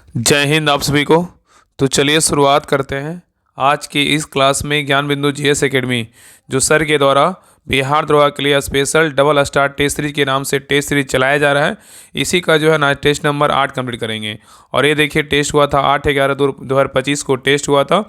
जय हिंद आप सभी को। तो चलिए शुरुआत करते हैं आज की इस क्लास में। ज्ञान बिंदु जीएस एकेडमी जो सर के द्वारा बिहार द्रोह के लिए special double star test series के नाम से टेस्ट सीरीज चलाया जा रहा है, इसी का जो है ना टेस्ट नंबर 8 कंप्लीट करेंगे। और ये देखिए टेस्ट हुआ था 8/11/2025 को टेस्ट हुआ था।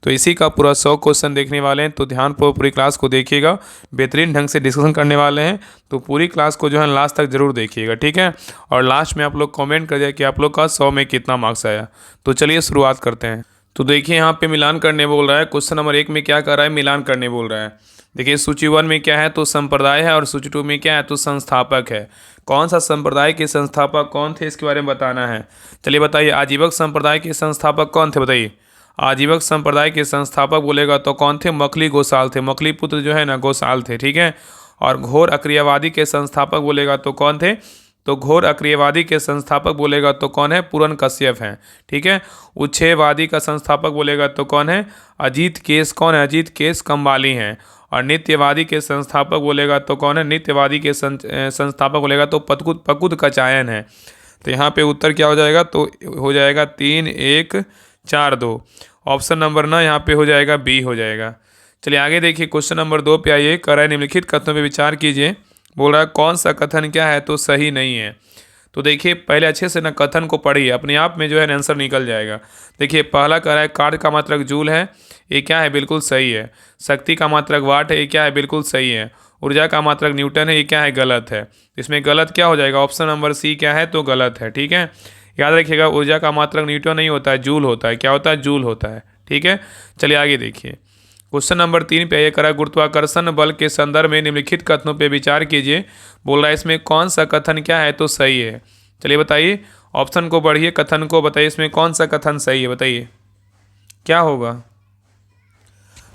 तो इसी का पूरा 100 क्वेश्चन देखने वाले हैं, तो ध्यानपूर्वक पूरी क्लास को देखिएगा। बेहतरीन ढंग से डिस्कशन करने वाले हैं, तो पूरी क्लास को जो है लास्ट तक जरूर देखिएगा, ठीक है। और लास्ट में आप लोग कमेंट कर दिया कि आप लोग का 100 में कितना मार्क्स आया। तो चलिए शुरुआत करते हैं। तो देखिए यहाँ पे मिलान करने बोल रहा है। क्वेश्चन नंबर 1 में क्या कर रहा है, मिलान करने बोल रहा है। देखिए सूची 1 में क्या है तो संप्रदाय है, और सूची 2 में क्या है तो संस्थापक है। कौन सा संप्रदाय के संस्थापक कौन थे इसके बारे में बताना है। चलिए बताइए, आजीवक संप्रदाय के संस्थापक कौन थे, बताइए। आजीवक संप्रदाय के संस्थापक बोलेगा तो कौन थे, मखली गोसाल थे। मखली पुत्र जो है ना गोसाल थे, ठीक है। और घोर अक्रियवादी के संस्थापक बोलेगा तो कौन थे, तो घोर अक्रियवादी के संस्थापक बोलेगा तो कौन है, पूरन कश्यप हैं, ठीक है। उच्छेदवादी का संस्थापक बोलेगा तो कौन है, अजीत केस, कौन है, अजीत केस कम्बाली हैं। और नित्यवादी के संस्थापक बोलेगा तो कौन है, नित्यवादी के संस्थापक बोलेगा तो पकुद कचायन है। तो यहाँ पे उत्तर क्या हो जाएगा, तो हो जाएगा 3, 1, 4, 2। ऑप्शन नंबर ना यहाँ पे हो जाएगा बी हो जाएगा। चलिए आगे देखिए, क्वेश्चन नंबर 2 पे आइए। कराए निम्नलिखित कथनों पे विचार कीजिए। बोल रहा है कौन सा कथन क्या है तो सही नहीं है। तो देखिए पहले अच्छे से ना कथन को पढ़िए, अपने आप में जो है आंसर निकल जाएगा। देखिए पहला कह रहा है कार्य का मात्रक जूल है, ये क्या है, बिल्कुल सही है। शक्ति का मात्रक वाट है, ये क्या है, बिल्कुल सही है। ऊर्जा का मात्रक न्यूटन है, ये क्या है, गलत है। इसमें गलत क्या हो जाएगा, ऑप्शन नंबर सी क्या है तो गलत है, ठीक है। याद रखिएगा ऊर्जा का मात्रक न्यूटन नहीं होता है, जूल होता है। क्या होता है, जूल होता है, ठीक है। चलिए आगे देखिए, क्वेश्चन नंबर 3 पे ये करा गुरुत्वाकर्षण बल के संदर्भ में निम्नलिखित कथनों पे विचार कीजिए। बोल रहा है इसमें कौन सा कथन क्या है तो सही है। चलिए बताइए, ऑप्शन को पढ़िए, कथन को बताइए, इसमें कौन सा कथन सही है, बताइए क्या होगा।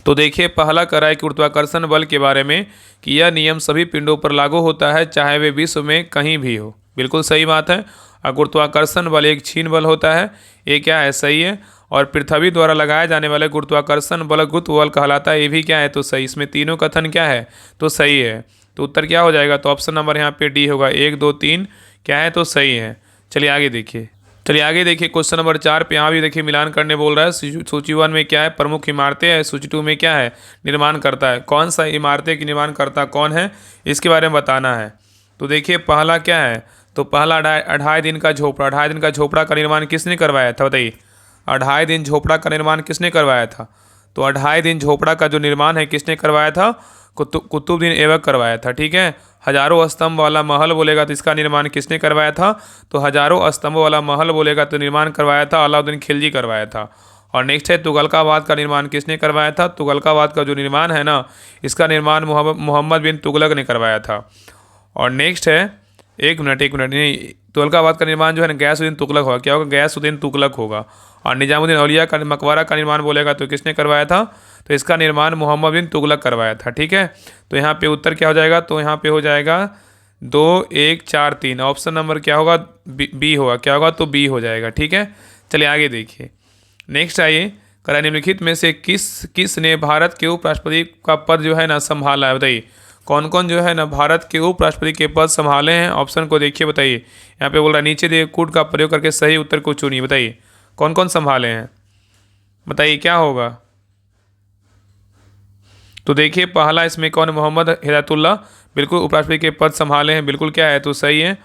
तो देखिए पहला करा है कि गुरुत्वाकर्षण बल के बारे में कि यह नियम सभी पिंडों पर लागू होता है, चाहे वे विश्व में कहीं भी हो, बिल्कुल सही बात है। और गुरुत्वाकर्षण बल एक क्षीण बल होता है, ये क्या है, सही है। और पृथ्वी द्वारा लगाए जाने वाले गुरुत्वाकर्षण बल गुरुत्व बल कहलाता है, ये भी क्या है तो सही। इसमें तीनों कथन क्या है तो सही है। तो उत्तर क्या हो जाएगा, तो ऑप्शन नंबर यहाँ पे डी होगा। 1, 2, 3 क्या है तो सही है। चलिए आगे देखिए, क्वेश्चन नंबर 4 पे यहाँ भी देखिए मिलान करने बोल रहा है। सूची 1 में क्या है, प्रमुख इमारतें है। सूची 2 में क्या है, निर्माण करता है। कौन सा इमारतें की निर्माण करता कौन है, इसके बारे में बताना है। तो देखिए पहला क्या है, तो पहला 2.5 दिन का झोपड़ा। 2.5 दिन का झोपड़ा का निर्माण किसने करवाया था, बताइए। 2.5 दिन झोपड़ा का निर्माण किसने करवाया था, तो 2.5 दिन झोपड़ा का जो निर्माण है किसने करवाया था, कुतुबुद्दीन ऐबक करवाया था, ठीक है। हजारों स्तंभ वाला महल बोलेगा तो इसका निर्माण किसने करवाया था, तो हजारों स्तंभ वाला महल बोलेगा तो निर्माण करवाया था अलाउद्दीन खिलजी करवाया था। और नेक्स्ट है तुगलकाबाद का निर्माण किसने करवाया था, तुगलकाबाद का जो निर्माण है ना, इसका निर्माण मोहम्मद बिन तुगलक ने करवाया था। और नेक्स्ट है, एक मिनट नहीं, तुगलकाबाद का निर्माण जो है ना गयासुद्दीन तुगलक होगा। क्या होगा, गयासुद्दीन तुगलक होगा। और निजामुद्दीन औलिया का मकबरा का निर्माण बोलेगा तो किसने करवाया था, तो इसका निर्माण मोहम्मद बिन तुगलक करवाया था, ठीक है। तो यहाँ पे उत्तर क्या हो जाएगा, तो यहाँ पे हो जाएगा 2, 1, 4, 3। ऑप्शन नंबर क्या होगा, बी होगा। क्या होगा, तो बी हो जाएगा, ठीक है। चलिए आगे देखिए, नेक्स्ट आइए। करा निम्नलिखित में से किस ने भारत के उपराष्ट्रपति का पद जो है ना संभाला है, बताइए। कौन कौन जो है ना भारत के उपराष्ट्रपति के पद संभाले हैं, ऑप्शन को देखिए, बताइए। यहाँ पे बोल रहा है नीचे दिए कूट का प्रयोग करके सही उत्तर को चुनिए, बताइए कौन कौन संभाले हैं, बताइए क्या होगा। तो देखिए पहला इसमें कौन, मोहम्मद हिदायतुल्लाह, बिल्कुल उपराष्ट्रपति के पद संभाले हैं, बिल्कुल क्या है तो सही है।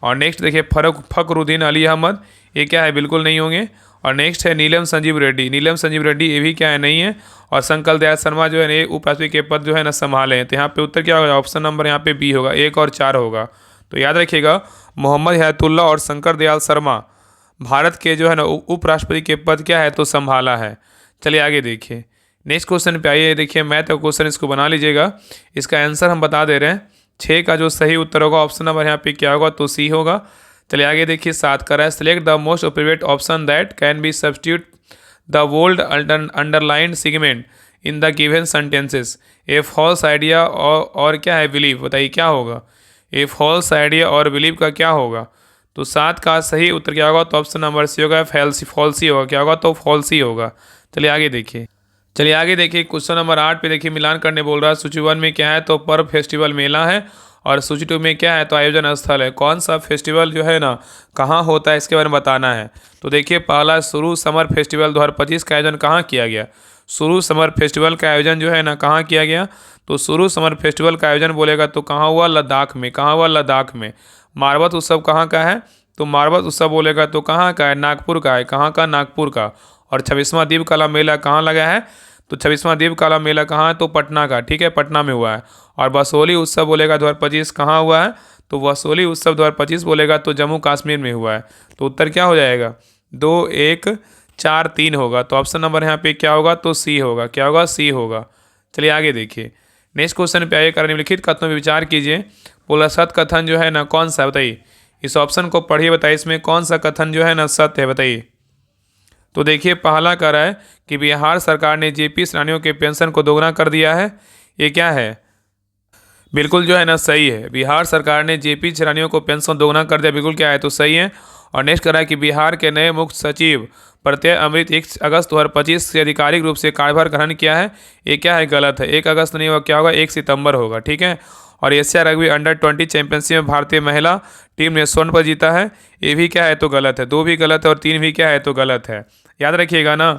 और नेक्स्ट देखिए फखरुद्दीन अली अहमद, ये क्या है, बिल्कुल नहीं होंगे। और नेक्स्ट है नीलम संजीव रेड्डी, ये भी क्या है, नहीं है। और शंकर दयाल शर्मा जो है ये उपराष्ट्रपति के पद जो है ना संभाले हैं। तो यहाँ पे उत्तर क्या होगा, ऑप्शन नंबर यहाँ पे बी होगा। 1 और 4 होगा। तो याद रखिएगा मोहम्मद हिदायतुल्लाह और शंकर दयाल शर्मा भारत के जो है ना उपराष्ट्रपति के पद क्या है तो संभाला है। चलिए आगे देखिए, नेक्स्ट क्वेश्चन पे आइए। देखिए मैथ का क्वेश्चन, इसको बना लीजिएगा। इसका आंसर हम बता दे रहे हैं। 6 का जो सही उत्तर होगा ऑप्शन नंबर यहाँ पे क्या होगा, तो सी होगा। चलिए आगे देखिए, 7 का है select the most appropriate option that can be substitute the bold underlined segment in the given sentences. A false idea और क्या है, बिलीव, बताइए क्या होगा। ए फॉल्स आइडिया और बिलीव का क्या होगा, तो 7 का सही उत्तर क्या होगा, तो ऑप्शन नंबर सी होगा, फॉल्सी होगा। क्या होगा, तो फॉल्सी होगा। चलिए आगे देखिए, क्वेश्चन नंबर 8 पे देखिए मिलान करने बोल रहा है। सूची 1 में क्या है तो पर्व फेस्टिवल मेला है। और सूची 2 में क्या है, तो आयोजन स्थल है। कौन सा फेस्टिवल जो है ना कहाँ होता है इसके बारे में बताना है। तो देखिए पहला शुरू समर फेस्टिवल 2025 का आयोजन कहाँ किया गया। शुरू समर फेस्टिवल का आयोजन जो है ना कहाँ किया गया, तो शुरू समर फेस्टिवल का आयोजन बोलेगा तो कहाँ हुआ, लद्दाख में। कहाँ हुआ, लद्दाख में। मारबत उत्सव कहाँ का है, तो मारबत उत्सव बोलेगा तो कहाँ का है, नागपुर का है। कहाँ का, नागपुर का। और 26वां दीपकला मेला कहाँ लगा है, तो 26वां दीपकला मेला कहाँ है, तो पटना का। ठीक है, पटना में हुआ है। और बसोली उत्सव बोलेगा 2025 कहाँ हुआ है, तो बसोली उत्सव 2025 बोलेगा तो जम्मू कश्मीर में हुआ है। तो उत्तर क्या हो जाएगा, 2 1 4 3 होगा। तो ऑप्शन नंबर यहाँ पे क्या होगा, तो सी होगा। क्या होगा, सी होगा। चलिए आगे देखिए नेक्स्ट क्वेश्चन पे आइए। कर निम्नलिखित कथनों पर विचार कीजिए। बोला सत्य कथन जो है ना कौन सा है, बताइए। इस ऑप्शन को पढ़िए, बताइए इसमें कौन सा कथन जो है ना सत्य है, बताइए। तो देखिए पहला कह रहा है कि बिहार सरकार ने जेपी सेनानियों के पेंशन को दोगुना कर दिया है। ये क्या है, बिल्कुल जो है ना सही है। बिहार सरकार ने जेपी सेनानियों को पेंशन दोगुना कर दिया, बिल्कुल क्या है, तो सही है। और नेक्स्ट कह रहा है कि बिहार के नए मुख्य सचिव प्रत्यय अमृत 1 अगस्त 2025 से आधिकारिक रूप से कार्यभार ग्रहण किया है। ये क्या है, गलत है। 1 अगस्त नहीं होगा, क्या होगा, 1 सितंबर होगा। ठीक है। और एशिया रग्बी अंडर-20 चैंपियनशिप में भारतीय महिला टीम ने स्वर्ण पदक जीता है। ये भी क्या है, तो गलत है। 2 भी गलत है और 3 भी क्या है, तो गलत है। याद रखिएगा ना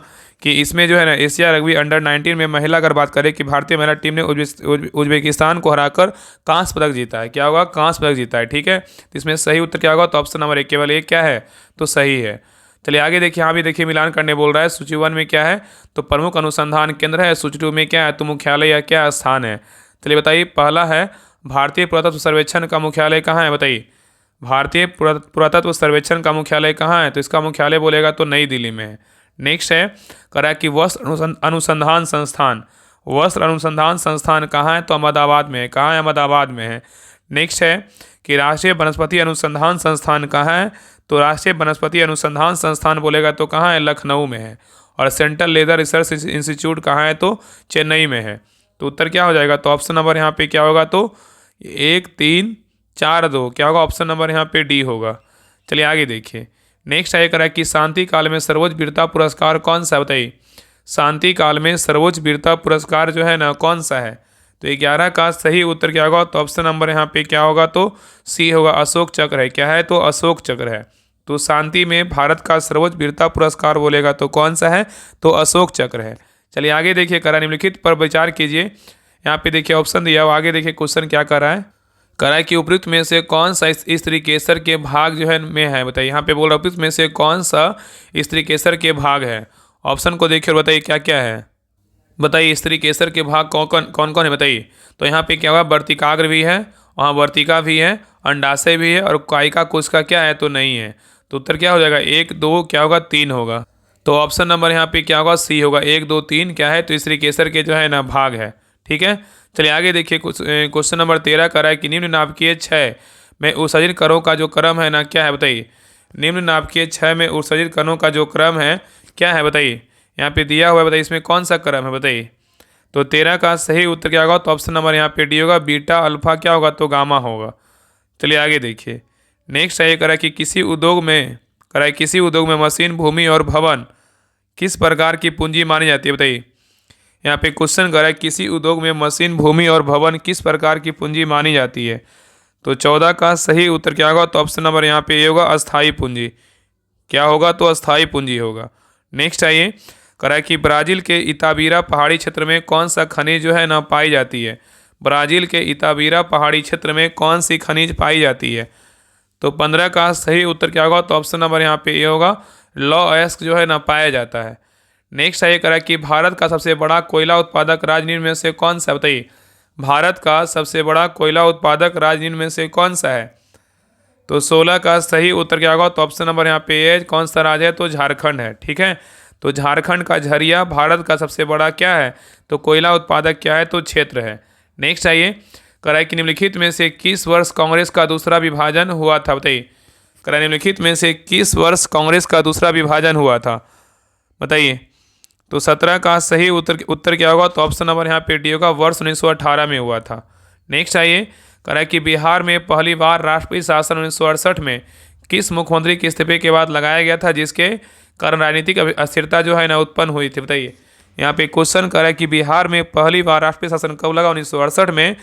कि इसमें जो है ना एशिया रग्बी अंडर-19 में महिला अगर बात करें कि भारतीय महिला टीम ने उज्बेकिस्तान को हराकर कांस्य पदक जीता है। क्या होगा, कांस्य पदक जीता है। ठीक है। तो इसमें सही उत्तर क्या होगा, तो ऑप्शन नंबर 1 केवल 1 क्या है, तो सही है। चलिए आगे देखिए, यहाँ भी देखिए मिलान करने बोल रहा है। सूची 1 में क्या है, तो प्रमुख अनुसंधान केंद्र है। सूची 2 में क्या है, तो मुख्यालय या क्या स्थान है। चलिए बताइए, पहला है भारतीय पुरातत्व सर्वेक्षण का मुख्यालय कहाँ है, बताइए। भारतीय पुरातत्व सर्वेक्षण का मुख्यालय कहाँ है, तो इसका मुख्यालय बोलेगा तो नई दिल्ली में है। नेक्स्ट है करा कि वस्त्र अनुसंधान संस्थान, वस्त्र अनुसंधान संस्थान कहाँ है, तो अहमदाबाद में है। कहाँ है, अहमदाबाद में है। नेक्स्ट है कि राष्ट्रीय वनस्पति अनुसंधान संस्थान कहाँ है, तो राष्ट्रीय वनस्पति अनुसंधान संस्थान बोलेगा तो कहाँ है, लखनऊ में है। और सेंट्रल लेदर रिसर्च इंस्टीट्यूट कहाँ है, तो चेन्नई में है। तो उत्तर क्या हो जाएगा, तो ऑप्शन नंबर यहाँ पे क्या होगा, तो 1 3 4 2 क्या होगा, ऑप्शन नंबर यहाँ पे डी होगा। चलिए आगे देखिए। नेक्स्ट आया करा कि शांति काल में सर्वोच्च वीरता पुरस्कार कौन सा है, बताइए। शांति काल में सर्वोच्च वीरता पुरस्कार जो है ना कौन सा है, तो 11 का सही उत्तर क्या होगा, तो ऑप्शन नंबर यहाँ पे क्या होगा, तो सी होगा, अशोक चक्र है। क्या है, तो अशोक चक्र है। तो शांति में भारत का सर्वोच्च वीरता पुरस्कार बोलेगा तो कौन सा है, तो अशोक चक्र है। चलिए आगे देखिए, करा निम्नलिखित पर विचार कीजिए। यहाँ पे देखिए ऑप्शन दिया हुआ, आगे देखिए क्वेश्चन क्या कर रहा है। कह रहा है कि उपयुक्त में से कौन सा स्त्री केसर के भाग जो है में है, बताइए। यहाँ पे बोल रहा है उपयुक्त में से कौन सा स्त्री केसर के भाग है। ऑप्शन को देखिए और बताइए क्या क्या है, बताइए। स्त्री केसर के भाग कौन कौन है, बताइए। तो यहाँ पे क्या हुआ, वर्तिकाग्र भी है, वहाँ वर्तिका भी है, अंडाशय भी है, और कायिका कोश का क्या है, तो नहीं है। तो उत्तर क्या हो जाएगा, 1 2 क्या होगा, 3 होगा। तो ऑप्शन नंबर यहाँ पे क्या होगा, सी होगा। 1 2 3 क्या है, तो स्त्री केसर के जो है ना भाग है। ठीक है। चलिए आगे देखिए, क्वेश्चन नंबर 13 कर रहा है कि निम्न नाभिकीय 6 में उत्सर्जित कणों का जो क्रम है ना क्या है, बताइए। निम्न नाभिकीय 6 में उत्सर्जित कणों का जो क्रम है क्या है, बताइए। यहाँ पे दिया हुआ है, बताइए इसमें कौन सा क्रम है, बताइए। तो 13 का सही उत्तर क्या होगा, तो ऑप्शन नंबर यहाँ पे डी होगा। बीटा अल्फा क्या होगा, तो गामा होगा। चलिए आगे देखिए। नेक्स्ट है करा कि किसी उद्योग में किसी उद्योग में मशीन, भूमि और भवन किस प्रकार की पूंजी मानी जाती है, बताइए। यहाँ पे क्वेश्चन कर रहा है किसी उद्योग में मशीन, भूमि और भवन किस प्रकार की पूंजी मानी जाती है। तो 14 का सही उत्तर क्या होगा, तो ऑप्शन नंबर यहाँ पे ये होगा, अस्थाई पूंजी। क्या होगा, तो अस्थाई पूंजी होगा। नेक्स्ट आइए, कह रहा है कि ब्राज़ील के इताबीरा पहाड़ी क्षेत्र में कौन सा खनिज जो है ना पाई जाती है। ब्राज़ील के इताबीरा पहाड़ी क्षेत्र में कौन सी खनिज पाई जाती है। तो 15 का सही उत्तर क्या होगा, तो ऑप्शन नंबर यहाँ पे ये होगा, लॉ-एस्क जो है ना पाया जाता है। नेक्स्ट है करा कि भारत का सबसे बड़ा कोयला उत्पादक राज्य निम्न में से कौन सा, बताइए। भारत का सबसे बड़ा कोयला उत्पादक राज्य निम्न में से कौन सा है। तो 16 का सही उत्तर क्या होगा, तो ऑप्शन नंबर यहाँ पे ये कौन सा राज्य है, तो झारखंड है। ठीक है। तो झारखंड का झरिया भारत का सबसे बड़ा क्या है, तो कोयला उत्पादक क्या है, तो क्षेत्र है। नेक्स्ट आइए, कराए कि निम्नलिखित में से किस वर्ष कांग्रेस का दूसरा विभाजन हुआ था, बताइए। कराए निम्नलिखित में से किस वर्ष कांग्रेस का दूसरा विभाजन हुआ था, बताइए। तो 17 का सही उत्तर क्या होगा, तो ऑप्शन नंबर यहाँ पे डी होगा, वर्ष 1918 में हुआ था। नेक्स्ट आइए, करा कि बिहार में पहली बार राष्ट्रपति शासन 1968 में किस मुख्यमंत्री के इस्तीफे के बाद लगाया गया था, जिसके कारण राजनीतिक अस्थिरता जो है ना उत्पन्न हुई थी, बताइए। यहाँ पे क्वेश्चन करा कि बिहार में पहली बार राष्ट्रपति शासन कब लगा, 1968 में,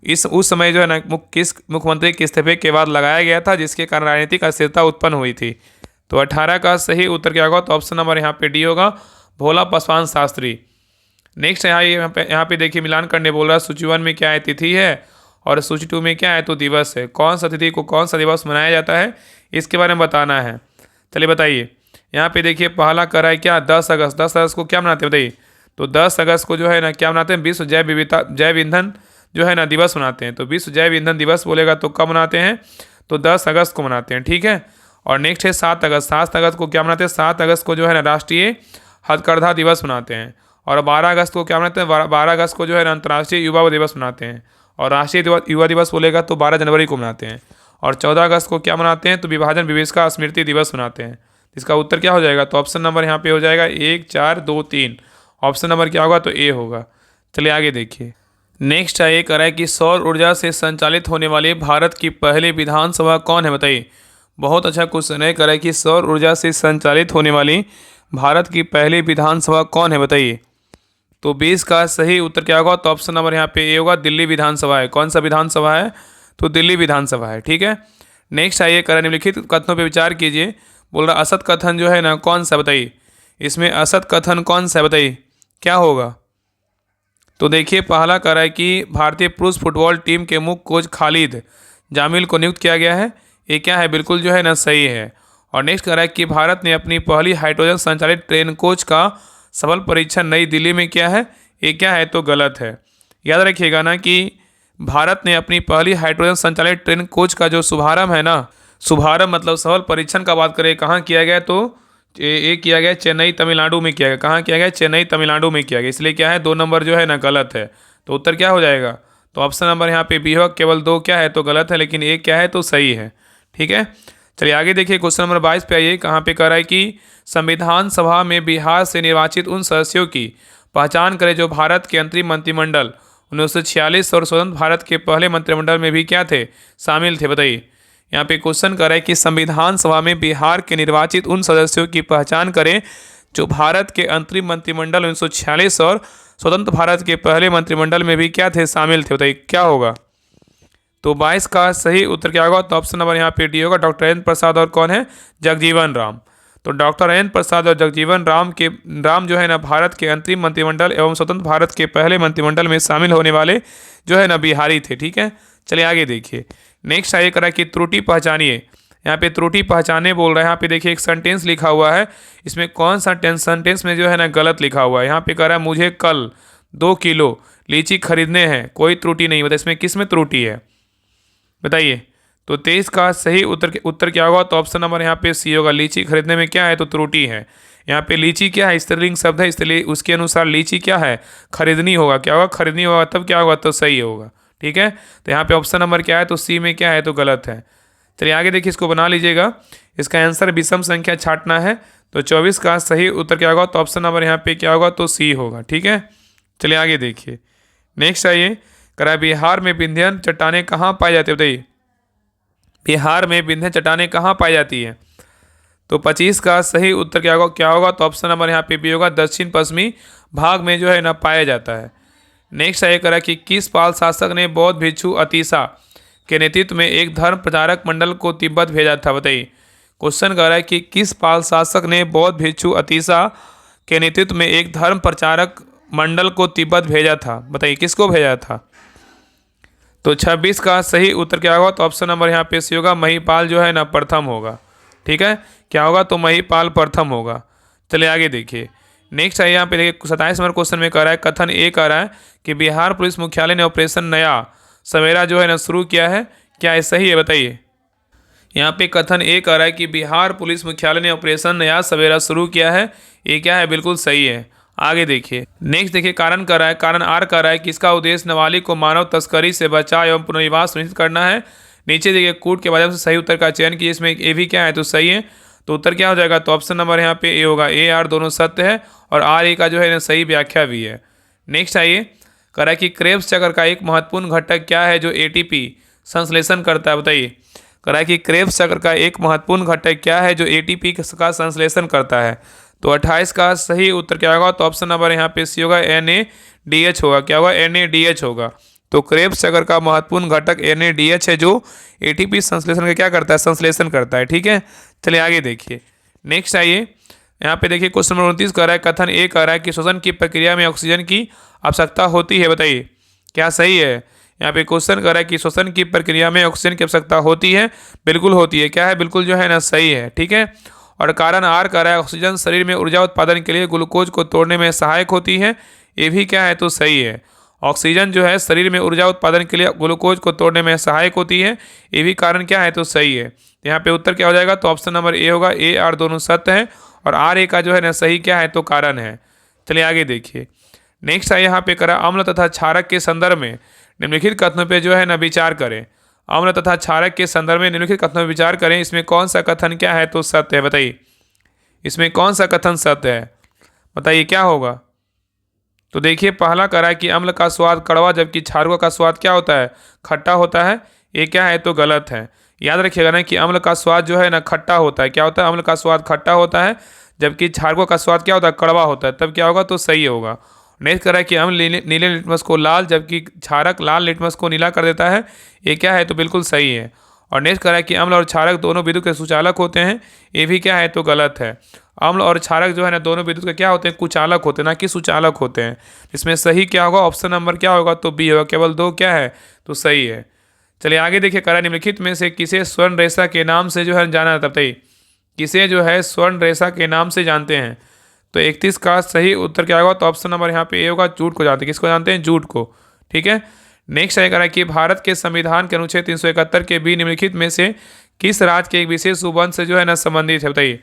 उस समय जो है ना किस मुख्यमंत्री के इस्तीफे के बाद लगाया गया था, जिसके कारण राजनीतिक अस्थिरता उत्पन्न हुई थी। तो 18 का सही उत्तर क्या होगा? तो ऑप्शन नंबर यहाँ पे डी होगा, भोला पासवान शास्त्री। नेक्स्ट यहाँ पे देखिए मिलान करने बोल रहा है, सूची 1 में क्या है? तिथि है, और सूची 2 में क्या है? तो दिवस है। कौन सा तिथि को कौन सा दिवस मनाया जाता है, इसके बारे में बताना है। चलिए बताइए। यहाँ पे देखिए पहला करा है क्या? 10 अगस्त। 10 अगस्त को क्या मनाते हैं बताइए? तो 10 अगस्त को जो है ना क्या मनाते हैं? विश्व जैव ईंधन जो है ना दिवस मनाते हैं। तो विश्व जैव ईंधन दिवस बोलेगा तो कब मनाते हैं? तो 10 अगस्त को मनाते हैं, ठीक है। और नेक्स्ट है 7 अगस्त। 7 अगस्त को क्या मनाते हैं? 7 अगस्त को जो है ना राष्ट्रीय हथकरघा दिवस मनाते हैं। और 12 अगस्त को क्या मनाते हैं? 12 अगस्त को जो है ना अंतर्राष्ट्रीय युवा दिवस मनाते हैं। और राष्ट्रीय युवा दिवस बोलेगा तो 12 जनवरी को मनाते हैं। और 14 अगस्त को क्या मनाते हैं? तो विभाजन विभीषिका स्मृति दिवस मनाते हैं। इसका उत्तर क्या हो जाएगा? तो ऑप्शन नंबर यहाँ पे हो जाएगा 1, 4, 2, 3। ऑप्शन नंबर क्या होगा? तो ए होगा। चलिए आगे देखिए। नेक्स्ट है, ये कह रहा है कि सौर ऊर्जा से संचालित होने वाली भारत की पहली विधानसभा कौन है? बताइए। बहुत अच्छा क्वेश्चन है। कह रहा है कि सौर ऊर्जा से संचालित होने वाली भारत की पहली विधानसभा कौन है? बताइए। तो 20 का सही उत्तर क्या होगा? तो ऑप्शन नंबर यहाँ पे ए होगा, दिल्ली विधानसभा है। कौन सा विधानसभा है? तो दिल्ली विधानसभा है, ठीक है। नेक्स्ट आइए, कह रहा है निम्नलिखित कथनों पे विचार कीजिए। बोल रहा असत कथन जो है ना कौन सा? बताइए। इसमें असत कथन कौन सा है? बताइए क्या होगा? तो देखिए पहला कह रहा है कि भारतीय पुरुष फुटबॉल टीम के मुख्य कोच खालिद जामिल को नियुक्त किया गया है। ये क्या है? बिल्कुल जो है ना सही है। और नेक्स्ट कह रहा है कि भारत ने अपनी पहली हाइड्रोजन संचालित ट्रेन कोच का सफल परीक्षण नई दिल्ली में किया है। ये क्या है? तो गलत है। याद रखिएगा ना कि भारत ने अपनी पहली हाइड्रोजन संचालित ट्रेन कोच का जो शुभारंभ है ना, शुभारंभ मतलब सफल परीक्षण का बात करें, कहाँ किया गया? तो ये किया गया चेन्नई तमिलनाडु में किया गया। कहाँ किया गया? चेन्नई तमिलनाडु में किया गया। इसलिए क्या है? 2 नंबर जो है ना गलत है। तो उत्तर क्या हो जाएगा? तो ऑप्शन नंबर यहाँ पे बी होगा। केवल 2 क्या है? तो गलत है, लेकिन 1 क्या है? तो सही है, ठीक है। चलिए आगे देखिए, क्वेश्चन नंबर 22 पे आइए। कहाँ पे कह रहा है कि संविधान सभा में बिहार से निर्वाचित उन सदस्यों की पहचान करें जो भारत के अंतरिम मंत्रिमंडल 1946 और स्वतंत्र भारत के पहले मंत्रिमंडल में भी क्या थे? शामिल थे। बताइए। यहाँ पे क्वेश्चन कर रहा है कि संविधान सभा में बिहार के निर्वाचित उन सदस्यों की पहचान करें जो भारत के अंतरिम मंत्रिमंडल 1946 और स्वतंत्र भारत के पहले मंत्रिमंडल में भी क्या थे? शामिल थे। बताइए क्या होगा? तो 22 का सही उत्तर क्या होगा? तो ऑप्शन नंबर यहाँ पे डी होगा, डॉक्टर राजेंद्र प्रसाद। और कौन है? जगजीवन राम। तो डॉक्टर राजेंद्र प्रसाद और जगजीवन राम जो है ना भारत के अंतरिम मंत्रिमंडल एवं स्वतंत्र भारत के पहले मंत्रिमंडल में शामिल होने वाले जो है ना बिहारी थे, ठीक है। चलिए आगे देखिए। नेक्स्ट आइए करा कि त्रुटि पहचानिए। यहाँ पे त्रुटि पहचाने बोल रहा है। यहाँ पे देखिए एक सेंटेंस लिखा हुआ है, इसमें कौन सा सेंटेंस में जो है ना गलत लिखा हुआ है। यहाँ पे कह रहा है मुझे कल 2 किलो लीची खरीदने हैं, कोई त्रुटि नहीं। बताइए इसमें किस में त्रुटि है? बताइए। तो 23 का सही उत्तर क्या होगा? तो ऑप्शन नंबर यहाँ पे सी होगा, लीची खरीदने में क्या है? तो त्रुटि है। यहाँ पे लीची क्या है? स्त्रीलिंग शब्द है, इसलिए उसके अनुसार लीची क्या है? खरीदनी होगा। क्या होगा? खरीदनी होगा। तब क्या होगा? तो सही होगा, ठीक है। तो यहाँ पे ऑप्शन नंबर क्या है? तो सी में क्या है? तो गलत है। चलिए आगे देखिए, इसको बना लीजिएगा। इसका आंसर विषम संख्या छांटना है। तो 24 का सही उत्तर क्या होगा? तो ऑप्शन नंबर यहाँ पे क्या होगा? तो सी होगा, ठीक है। चलिए आगे देखिए। नेक्स्ट आइए, करा बिहार में विंध्य चट्टानें कहाँ पाई जाती है? बताइए। बिहार में विंध्य चट्टानें कहाँ पाई जाती है? तो 25 का सही उत्तर क्या होगा? तो ऑप्शन नंबर यहाँ पे भी होगा, दक्षिण पश्चिमी भाग में जो है ना पाया जाता है। नेक्स्ट आइए करा कि किस पाल शासक ने बौद्ध भिक्षु अतीसा के नेतृत्व में एक धर्म प्रचारक मंडल को तिब्बत भेजा था? बताइए। क्वेश्चन कर रहा है कि किस पाल शासक ने बौद्ध भिक्षु अतीसा के नेतृत्व में एक धर्म प्रचारक मंडल को तिब्बत भेजा था? बताइए किसको भेजा था? तो 26 का सही उत्तर क्या होगा? तो ऑप्शन नंबर यहाँ पे सी होगा, महिपाल जो है ना प्रथम होगा, ठीक है। क्या होगा? तो महिपाल प्रथम होगा। चलिए आगे देखिए। नेक्स्ट है यहाँ पे देखिए 27 नंबर क्वेश्चन में कह रहा है, कथन ए कह रहा है कि बिहार पुलिस मुख्यालय ने ऑपरेशन नया सवेरा जो है ना शुरू किया है। क्या ये सही है? बताइए। यहाँ पे कथन ए कह रहा है कि बिहार पुलिस मुख्यालय ने ऑपरेशन नया सवेरा शुरू किया है। ये क्या है? बिल्कुल सही है। आगे देखिए। नेक्स्ट देखिए, कारण कर रहा है, कारण आर कर रहा है कि इसका उद्देश्य नाबालिग को मानव तस्करी से बचाव एवं पुनर्वास सुनिश्चित करना है। नीचे देखिए कूट के माध्यम से सही उत्तर का चयन कीजिए। इसमें ए भी क्या है? तो सही है। तो उत्तर क्या हो जाएगा? तो ऑप्शन नंबर यहाँ पे ए होगा। ए आर दोनों सत्य है और आर ए का जो है ना सही व्याख्या भी है। नेक्स्ट आइए, कह रहा है कि क्रेब्स चक्र का एक महत्वपूर्ण घटक क्या है जो एटीपी संश्लेषण करता है? बताइए। कह रहा है कि क्रेब्स चक्र का एक महत्वपूर्ण घटक क्या है जो एटीपी का संश्लेषण करता है? तो 28 का सही उत्तर क्या होगा? तो ऑप्शन नंबर यहाँ पे सी होगा, NADH होगा। क्या होगा? NADH होगा। तो क्रेब्स शक्कर का महत्वपूर्ण घटक NADH है जो ATP संश्लेषण का क्या करता है, संश्लेषण करता है। ठीक है, चलिए आगे देखिए। नेक्स्ट आइए, यहाँ पे देखिए क्वेश्चन नंबर 29 कह रहा है, कथन ए कह रहा है कि श्वसन की प्रक्रिया में ऑक्सीजन की आवश्यकता होती है। बताइए क्या सही है। यहाँ पे क्वेश्चन कर रहा है कि श्वसन की प्रक्रिया में ऑक्सीजन की आवश्यकता होती है। बिल्कुल होती है। क्या है, बिल्कुल जो है ना सही है। ठीक है, और कारण आर कह रहा है ऑक्सीजन शरीर में ऊर्जा उत्पादन के लिए ग्लूकोज को तोड़ने में सहायक होती है। ये भी क्या है, तो सही है। ऑक्सीजन जो है शरीर में ऊर्जा उत्पादन के लिए ग्लूकोज को तोड़ने में सहायक होती है। ये भी कारण क्या है, तो सही है। यहाँ पे उत्तर क्या हो जाएगा, तो ऑप्शन नंबर ए होगा। ए आर दोनों सत्य है और आर ए का जो है ना सही क्या है, तो कारण है। चलिए आगे देखिए। नेक्स्ट है यहाँ पे करा अम्ल तथा क्षारक के संदर्भ में निम्नलिखित कथनों पे जो है ना विचार करें। अम्ल तथा क्षारक के संदर्भ में निम्नलिखित कथनों पर विचार करें। इसमें कौन सा कथन क्या है, तो सत्य है। बताइए इसमें कौन सा कथन सत्य है, बताइए क्या होगा। तो देखिए पहला करा है कि अम्ल का स्वाद कड़वा जबकि क्षारकों का स्वाद क्या होता है, खट्टा होता है। ये क्या है, तो गलत है। याद रखिएगा ना कि अम्ल का स्वाद जो है ना खट्टा होता है। क्या होता है, अम्ल का स्वाद खट्टा होता है जबकि क्षारकों का स्वाद क्या होता है, कड़वा होता है। तब क्या होगा, तो सही होगा। नेक्स्ट करा है कि अम्ल नीले लिटमस को लाल जबकि क्षारक लाल लिटमस को नीला कर देता है। ये क्या है, तो बिल्कुल सही है। और नेक्स्ट करा है कि अम्ल और क्षारक दोनों विद्युत के सुचालक होते हैं। ये भी क्या है, तो गलत है। अम्ल और क्षारक जो है ना दोनों विद्युत के क्या होते हैं, कुचालक होते हैं, ना कि सुचालक होते हैं। इसमें सही क्या होगा, ऑप्शन नंबर क्या होगा, तो बी होगा। केवल दो क्या है, तो सही है। चलिए आगे देखिए। करा निम्नलिखित में से किसे स्वर्ण रेशा के नाम से जो है जाना जाता है। बताइए किसे जो है स्वर्ण रेशा के नाम से जानते हैं। तो 31 का सही उत्तर क्या होगा, तो ऑप्शन नंबर यहाँ पे ए होगा। जूट को जानते हैं। किसको जानते हैं, जूट को। ठीक है, नेक्स्ट है करा कि भारत के संविधान के अनुच्छेद 371 के बी निम्नलिखित में से किस राज्य के एक विशेष उपवन से जो है ना संबंधित है। बताइए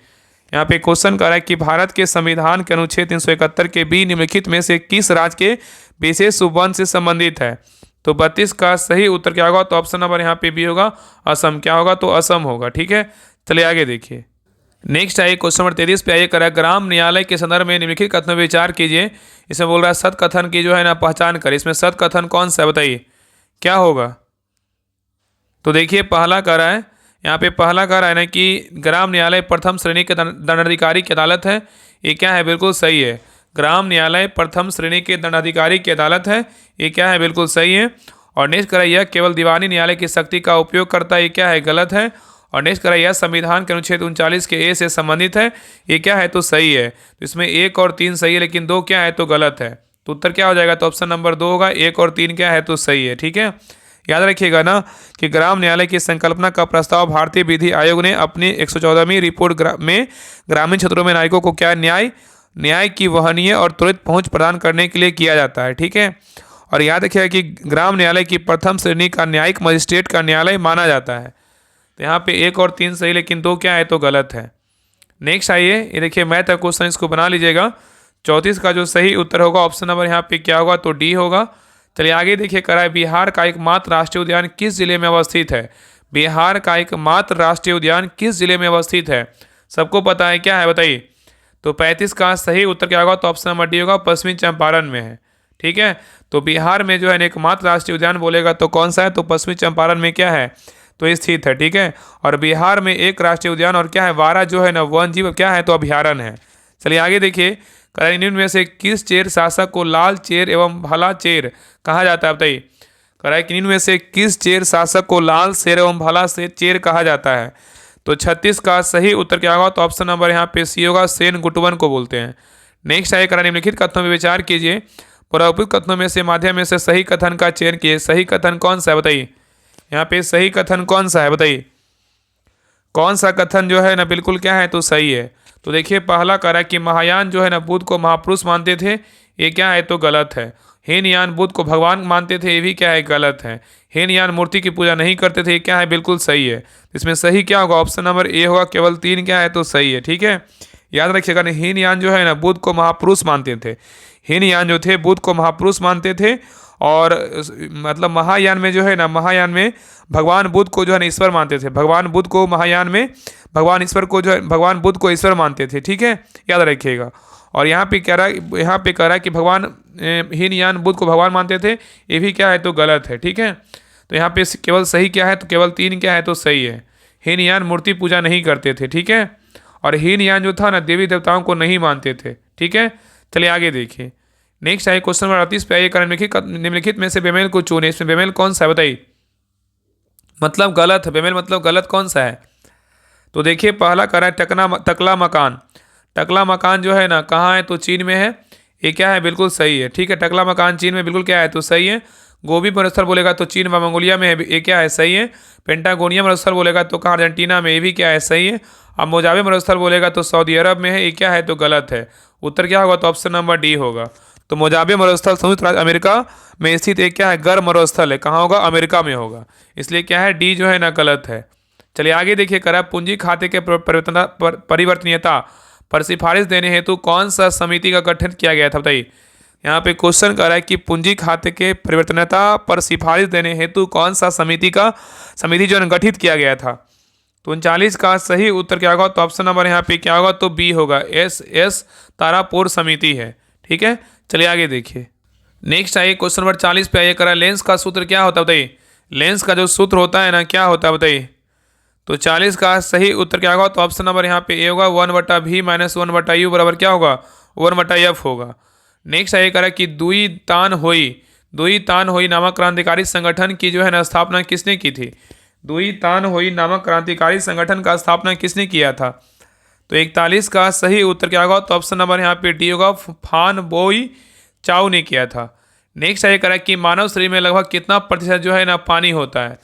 यहाँ पे क्वेश्चन कर रहा है कि भारत के संविधान के अनुच्छेद 371 के बी निम्नलिखित में से किस राज्य के विशेष उपवन से संबंधित है। तो 32 का सही उत्तर क्या होगा, तो ऑप्शन नंबर यहाँ पे बी होगा, असम। क्या होगा, तो असम होगा। ठीक है, चलिए आगे देखिए। नेक्स्ट आइए क्वेश्चन नंबर 33 पे आइए करा ग्राम न्यायालय के संदर्भ में निम्नलिखित कथनों पर विचार कीजिए। इसमें बोल रहा है सत कथन की जो है ना पहचान करें। इसमें सत कथन कौन सा है, बताइए क्या होगा। तो देखिए पहला कह रहा है, यहाँ पे पहला कह रहा है ना कि ग्राम न्यायालय प्रथम श्रेणी के दंडाधिकारी की अदालत है। ये क्या है, बिल्कुल सही है। ग्राम न्यायालय प्रथम श्रेणी के दंडाधिकारी की अदालत है। ये क्या है, बिल्कुल सही है। और नेक्स्ट करा यह केवल दीवानी न्यायालय की शक्ति का उपयोग करता है। ये क्या है, गलत है। और नेक्स्ट करा यह संविधान के अनुच्छेद 39 के ए से संबंधित है। ये क्या है, तो सही है। तो इसमें 1 और 3 सही है लेकिन 2 क्या है, तो गलत है। तो उत्तर क्या हो जाएगा, तो ऑप्शन नंबर 2 होगा। 1 और 3 क्या है, तो सही है। ठीक है, याद रखिएगा ना कि ग्राम न्यायालय की संकल्पना का प्रस्ताव भारतीय विधि आयोग ने अपनी 114वीं रिपोर्ट में ग्रामीण क्षेत्रों में नागरिकों को क्या न्याय की वहनीय और त्वरित पहुंच प्रदान करने के लिए किया जाता है। ठीक है, और याद रखिएगा कि ग्राम न्यायालय की प्रथम श्रेणी का न्यायिक मजिस्ट्रेट का न्यायालय माना जाता है। तो यहाँ पे 1 और 3 सही लेकिन 2 क्या है, तो गलत है। नेक्स्ट आइए, ये देखिए मैथ का क्वेश्चन, इसको बना लीजिएगा। 34 का जो सही उत्तर होगा ऑप्शन नंबर यहाँ पे क्या होगा, तो डी होगा। चलिए आगे देखिए करा है बिहार का एकमात्र राष्ट्रीय उद्यान किस जिले में अवस्थित है। बिहार का एकमात्र राष्ट्रीय उद्यान किस जिले में अवस्थित है, सबको पता है क्या है, बताइए। तो 35 का सही उत्तर क्या होगा, तो ऑप्शन नंबर डी होगा, पश्चिमी चंपारण में है। ठीक है, तो बिहार में जो है एकमात्र राष्ट्रीय उद्यान बोलेगा तो कौन सा है, तो पश्चिमी चंपारण में क्या है, तो स्थित है। ठीक है, और बिहार में एक राष्ट्रीय उद्यान और क्या है, 12 जो है ना वन जीव क्या है, तो अभ्यारण्य है। चलिए आगे देखिए, निम्न में से किस चेर शासक को लाल चेर एवं भला चेर कहा जाता है, बताइए। निम्न में से किस चेर शासक को लाल शेर एवं भला से चेर कहा जाता है। तो 36 का सही उत्तर क्या होगा, तो ऑप्शन नंबर यहाँ पे सी होगा, सेन गुटवन को बोलते हैं। नेक्स्ट आइए निम्नलिखित कथनों में विचार कीजिए। पूर्वोक्त कथनों में से माध्यम में से सही कथन का चयन कीजिए। सही कथन कौन सा है, बताइए। यहाँ पे सही कथन कौन सा है, बताइए। कौन सा कथन जो है ना बिल्कुल क्या है, तो सही है। तो देखिए पहला कह रहा है कि महायान जो है ना बुद्ध को महापुरुष मानते थे। ये क्या है, तो गलत है। हीनयान बुद्ध को भगवान मानते थे। ये भी क्या है, गलत है। हीनयान मूर्ति की पूजा नहीं करते थे। ये क्या है, बिल्कुल सही है। इसमें सही क्या होगा, ऑप्शन नंबर ए होगा। केवल 3 क्या है, तो सही है। ठीक है, याद रखिएगा ना हीनयान जो है ना बुद्ध को महापुरुष मानते थे। हीनयान जो थे बुद्ध को महापुरुष मानते थे। और मतलब महायान में जो है ना, महायान में भगवान बुद्ध को जो है ना ईश्वर मानते थे। भगवान बुद्ध को महायान में भगवान ईश्वर को जो है भगवान बुद्ध को ईश्वर मानते थे। ठीक है, याद रखिएगा। और यहाँ पे कह रहा है कि भगवान हीनयान बुद्ध को भगवान मानते थे। ये भी क्या है, तो गलत है। ठीक है, तो यहाँ पे केवल सही क्या है, तो केवल 3 क्या है, तो सही है। हीनयान मूर्ति पूजा नहीं करते थे। ठीक है, और हीनयान जो था ना देवी देवताओं को नहीं मानते थे। ठीक है, चलिए आगे देखिए। नेक्स्ट है क्वेश्चन नंबर 38 पे आइए, निम्नलिखित में से बेमेल को चुने। इसमें बेमेल कौन सा है बताइए, मतलब गलत है, बेमेल मतलब गलत कौन सा है। तो देखिए पहला कह रहा है टकला मकान। टकला मकान जो है ना कहाँ है, तो चीन में है। ये क्या है, बिल्कुल सही है, ठीक है। टकला मकान चीन में बिल्कुल क्या है, तो सही है। गोबी मरुस्थल बोलेगा तो चीन व मंगोलिया में है, ये क्या है, सही है। पेंटागोनिया मरुस्थल बोलेगा तो कहाँ, अर्जेंटीना में, ये भी क्या है, सही है। अब मोजावे मरुस्थल बोलेगा तो सऊदी अरब में है, ये क्या है, तो गलत है। उत्तर क्या होगा, तो ऑप्शन नंबर डी होगा। तो मोजावे मरुस्थल संयुक्त राज्य अमेरिका में स्थित एक क्या है, गर्म मरुस्थल है, कहाँ होगा, अमेरिका में होगा। इसलिए क्या है, डी जो है ना गलत है। चलिए आगे देखिए, करा पूंजी खाते के परिवर्तनीयता पर सिफारिश देने हेतु कौन सा समिति का गठन किया गया था बताइए। यहाँ पे क्वेश्चन कर रहा है कि पूंजी खाते के परिवर्तनीयता पर सिफारिश देने हेतु कौन सा समिति जो है गठित किया गया था। तो 39 का सही उत्तर क्या होगा, तो ऑप्शन नंबर यहाँ पे क्या होगा, तो बी होगा, एस तारापुर समिति है, ठीक है। चलिए आगे देखिए, नेक्स्ट आइए क्वेश्चन नंबर 40 पे आइए, करा लेंस का सूत्र क्या होता है बताइए। लेंस का जो सूत्र होता है ना, क्या होता है बताइए। तो 40 का सही उत्तर क्या होगा, तो ऑप्शन नंबर यहाँ पे ए होगा, 1/v - 1/u बराबर क्या होगा, 1/f होगा। नेक्स्ट आइए करा कि दुई तान होई नामक क्रांतिकारी संगठन की जो है ना स्थापना किसने की थी। दुई तान होई नामक क्रांतिकारी संगठन का स्थापना किसने किया था। तो 41 का सही उत्तर क्या होगा, तो ऑप्शन नंबर यहाँ पे डी होगा, फान बोई चाउ ने किया था। नेक्स्ट आइए करा कि मानव शरीर में लगभग कितना प्रतिशत जो है ना पानी होता है।